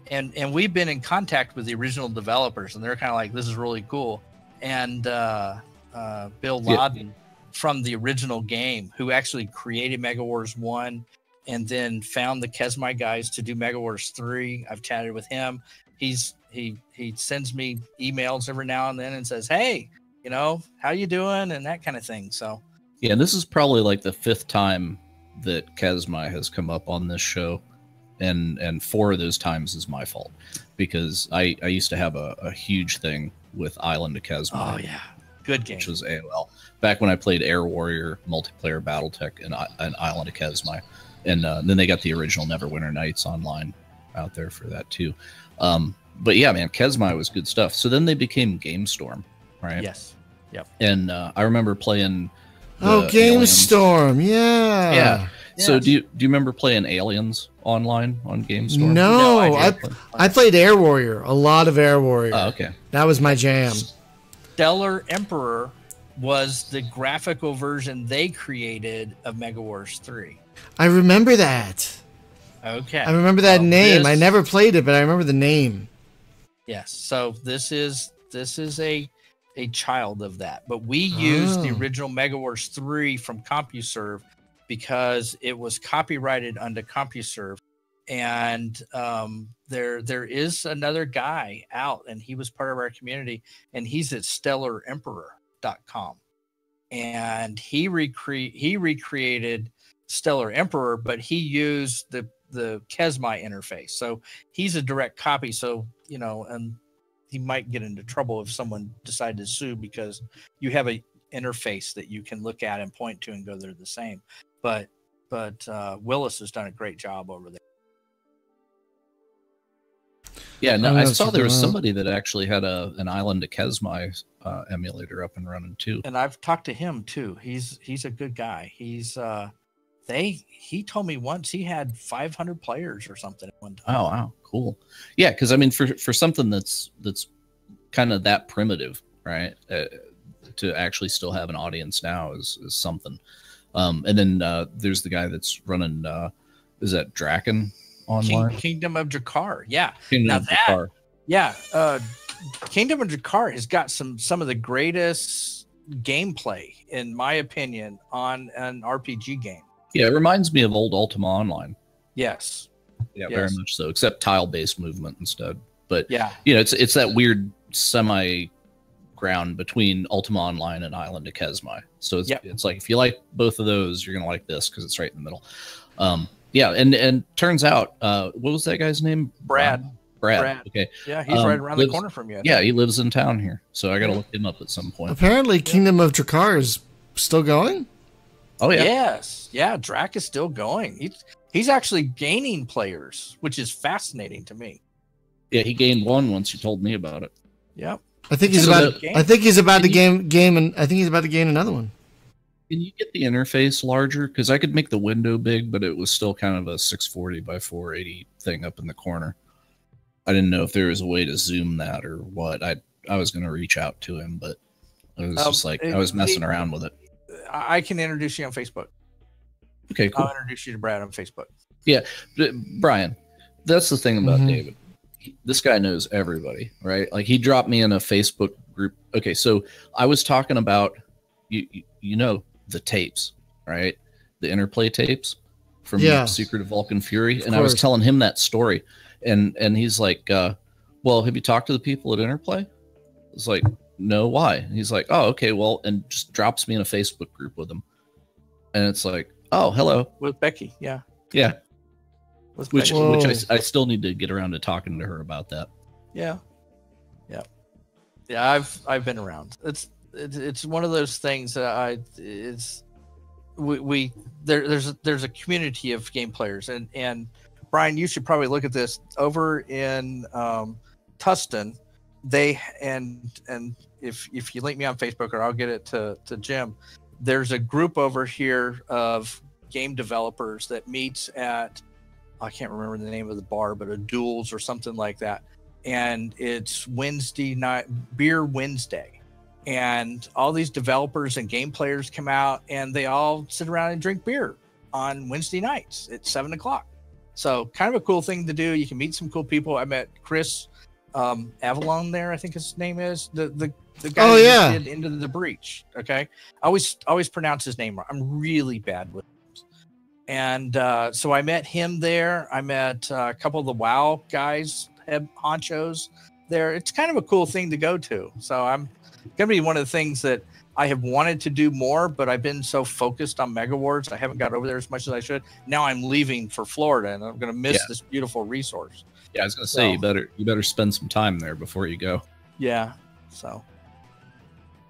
And we've been in contact with the original developers, and they're kind of like, "This is really cool." And Bill Loudon from the original game, who actually created MegaWars 1, and then found the Kesmai guys to do MegaWars 3. I've chatted with him. He sends me emails every now and then and says, "Hey, how you doing?" and that kind of thing. So. Yeah, this is probably like the 5th time that Kesmai has come up on this show, and 4 of those times is my fault because I used to have a huge thing with Island of Kesmai. Oh yeah, good game. Which was AOL back when I played Air Warrior multiplayer BattleTech and Island of Kesmai, and then they got the original Neverwinter Nights online out there for that too. But yeah, man, Kesmai was good stuff. So then they became GameStorm, right? Yes. Yep. And I remember playing. GameStorm, yeah. Yeah. So do you remember playing Aliens online on GameStorm? No, I played Air Warrior, a lot of Air Warrior. Oh, okay. That was my jam. Stellar Emperor was the graphical version they created of MegaWars 3. I remember that. Okay. I remember that name. I never played it, but I remember the name. Yes. So this is a child of that, but we used the original MegaWars 3 from CompuServe because it was copyrighted under CompuServe, and there is another guy out, and he was part of our community, and he's at StellarEmperor.com, and he recreated Stellar Emperor, but he used the Kesmai interface, so he's a direct copy. So and he might get into trouble if someone decided to sue because you have a interface that you can look at and point to and go, they're the same. But Willis has done a great job over there. Yeah, no, I saw there was somebody that actually had an Island of Kesmai emulator up and running too. And I've talked to him too. He's a good guy. He told me once he had 500 players or something at one time. Oh wow, cool. Yeah, because I mean, for something that's kind of that primitive, right? To actually still have an audience now is something. And then there's the guy that's running. Is that Draken online? Kingdom of Jakar. Yeah. Kingdom of Jakar. Yeah. Kingdom of Jakar has got some of the greatest gameplay, in my opinion, on an RPG game. Yeah, it reminds me of old Ultima Online. Yes. Yeah, very much so, except tile-based movement instead. But yeah, it's that weird semi ground between Ultima Online and Island of Kesmai. So it's like, if you like both of those, you're gonna like this because it's right in the middle. Yeah, and turns out, what was that guy's name? Brad. Okay. Yeah, he's right around the corner from you. Yeah, he lives in town here, so I got to look him up at some point. Apparently, Kingdom of Drakkar is still going. Oh yeah. Yes. Yeah, Drac is still going. He's actually gaining players, which is fascinating to me. Yeah, he gained one once you told me about it. Yep. I think he's about to gain another one. Can you get the interface larger? Because I could make the window big, but it was still kind of a 640 by 480 thing up in the corner. I didn't know if there was a way to zoom that or what. I was going to reach out to him, but it was just like I was messing around with it. I can introduce you on Facebook. Okay, cool. I'll introduce you to Brad on Facebook. Yeah, Brian, that's the thing about David. This guy knows everybody, right? Like, he dropped me in a Facebook group. Okay, so I was talking about, you know, the tapes, right? The interplay tapes from Secret of Vulcan Fury. And I was telling him that story. And he's like, well, have you talked to the people at Interplay? It's like, no, why? And he's like, oh, okay, well, and just drops me in a Facebook group with him. And it's like, oh, hello. With Becky, yeah. Yeah. Which Whoa. I still need to get around to talking to her about that. Yeah. I've been around. It's one of those things that there's a community of game players, and Brian, you should probably look at this over in Tustin. They and if you link me on Facebook, or I'll get it to Jim. There's a group over here of game developers that meets at, I can't remember the name of the bar, but a Duels or something like that. And it's Wednesday night, Beer Wednesday. And all these developers and game players come out, and they all sit around and drink beer on Wednesday nights at 7:00. So kind of a cool thing to do. You can meet some cool people. I met Chris Avalon there, I think his name is. The guy who did Into the Breach. Okay. I always pronounce his name wrong. I'm really bad with names. And so I met him there. I met a couple of the WoW guys, head honchos there. It's kind of a cool thing to go to. So I'm going to be one of the things that I have wanted to do more, but I've been so focused on MegaWars, I haven't got over there as much as I should. Now I'm leaving for Florida, and I'm going to miss this beautiful resource. Yeah, I was going to say, you better spend some time there before you go. Yeah. So.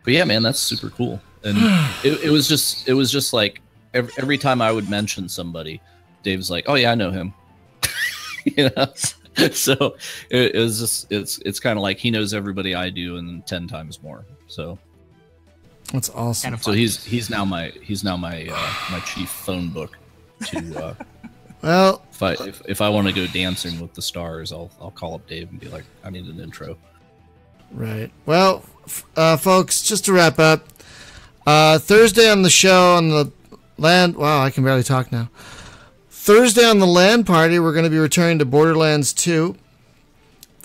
But yeah, man, that's super cool. And it was just like every time I would mention somebody, Dave's like, "Oh yeah, I know him." You know. So it was just it's kind of like he knows everybody I do and 10 times more. So that's awesome. So he's now my my chief phone book to well, if I want to go dancing with the stars, I'll call up Dave and be like, I need an intro. Right. Well, folks, just to wrap up, Thursday on the show on the land. Wow, I can barely talk now. Thursday on the LAN party, we're going to be returning to Borderlands 2.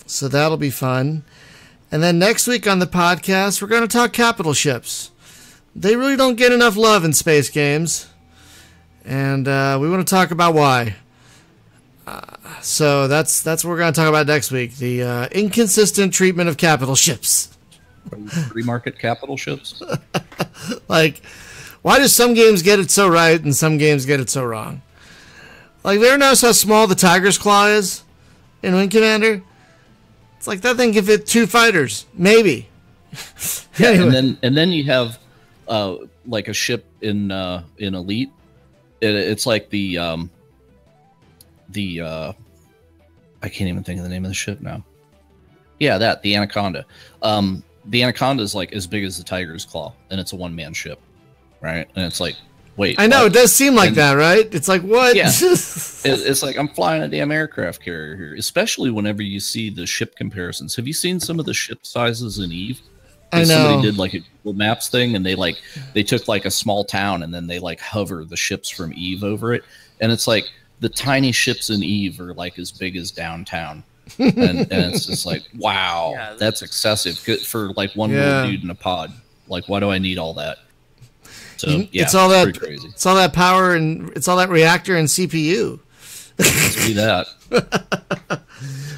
So that'll be fun. And then next week on the podcast, we're going to talk capital ships. They really don't get enough love in space games. And we want to talk about why. So that's what we're going to talk about next week. The inconsistent treatment of capital ships. Free market capital ships? Like, why do some games get it so right and some games get it so wrong? Like, you ever notice how small the Tiger's Claw is in Wing Commander? It's like that thing can fit 2 fighters, maybe. Yeah, Anyway. and then you have like a ship in Elite. It's like the I can't even think of the name of the ship now. Yeah, the Anaconda. The Anaconda is like as big as the Tiger's Claw, and it's a one-man ship, right? And it's like, wait, I know, what? it does seem like that, right? It's like, what? Yeah. It's like I'm flying a damn aircraft carrier here, especially whenever you see the ship comparisons. Have you seen some of the ship sizes in EVE? I know. Somebody did like a Google Maps thing, and they took like a small town, and then they like hover the ships from EVE over it, and it's like the tiny ships in EVE are like as big as downtown, and it's just like, wow, that's excessive for like one little dude in a pod. Like, why do I need all that? So yeah, it's all that crazy. It's all that power and it's all that reactor and CPU. Let's do that.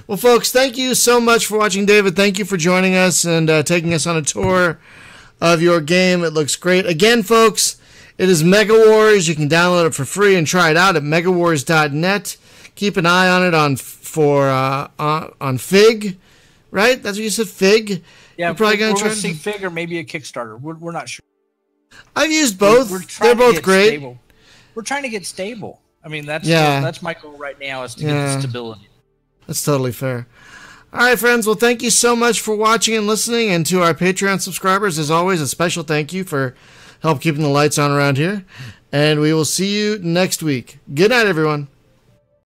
Well, folks, thank you so much for watching. David, thank you for joining us and taking us on a tour of your game. It looks great. Again, folks, it is MegaWars. You can download it for free and try it out at megawars.net. Keep an eye on it on Fig, right? That's what you said, Fig? Yeah, we're probably going to see Fig or maybe a Kickstarter. We're not sure. I've used both. They're both great. Stable. We're trying to get stable. I mean, that's my goal right now is to get the stability. That's totally fair. All right, friends. Well, thank you so much for watching and listening. And to our Patreon subscribers, as always, a special thank you for help keeping the lights on around here. And we will see you next week. Good night, everyone.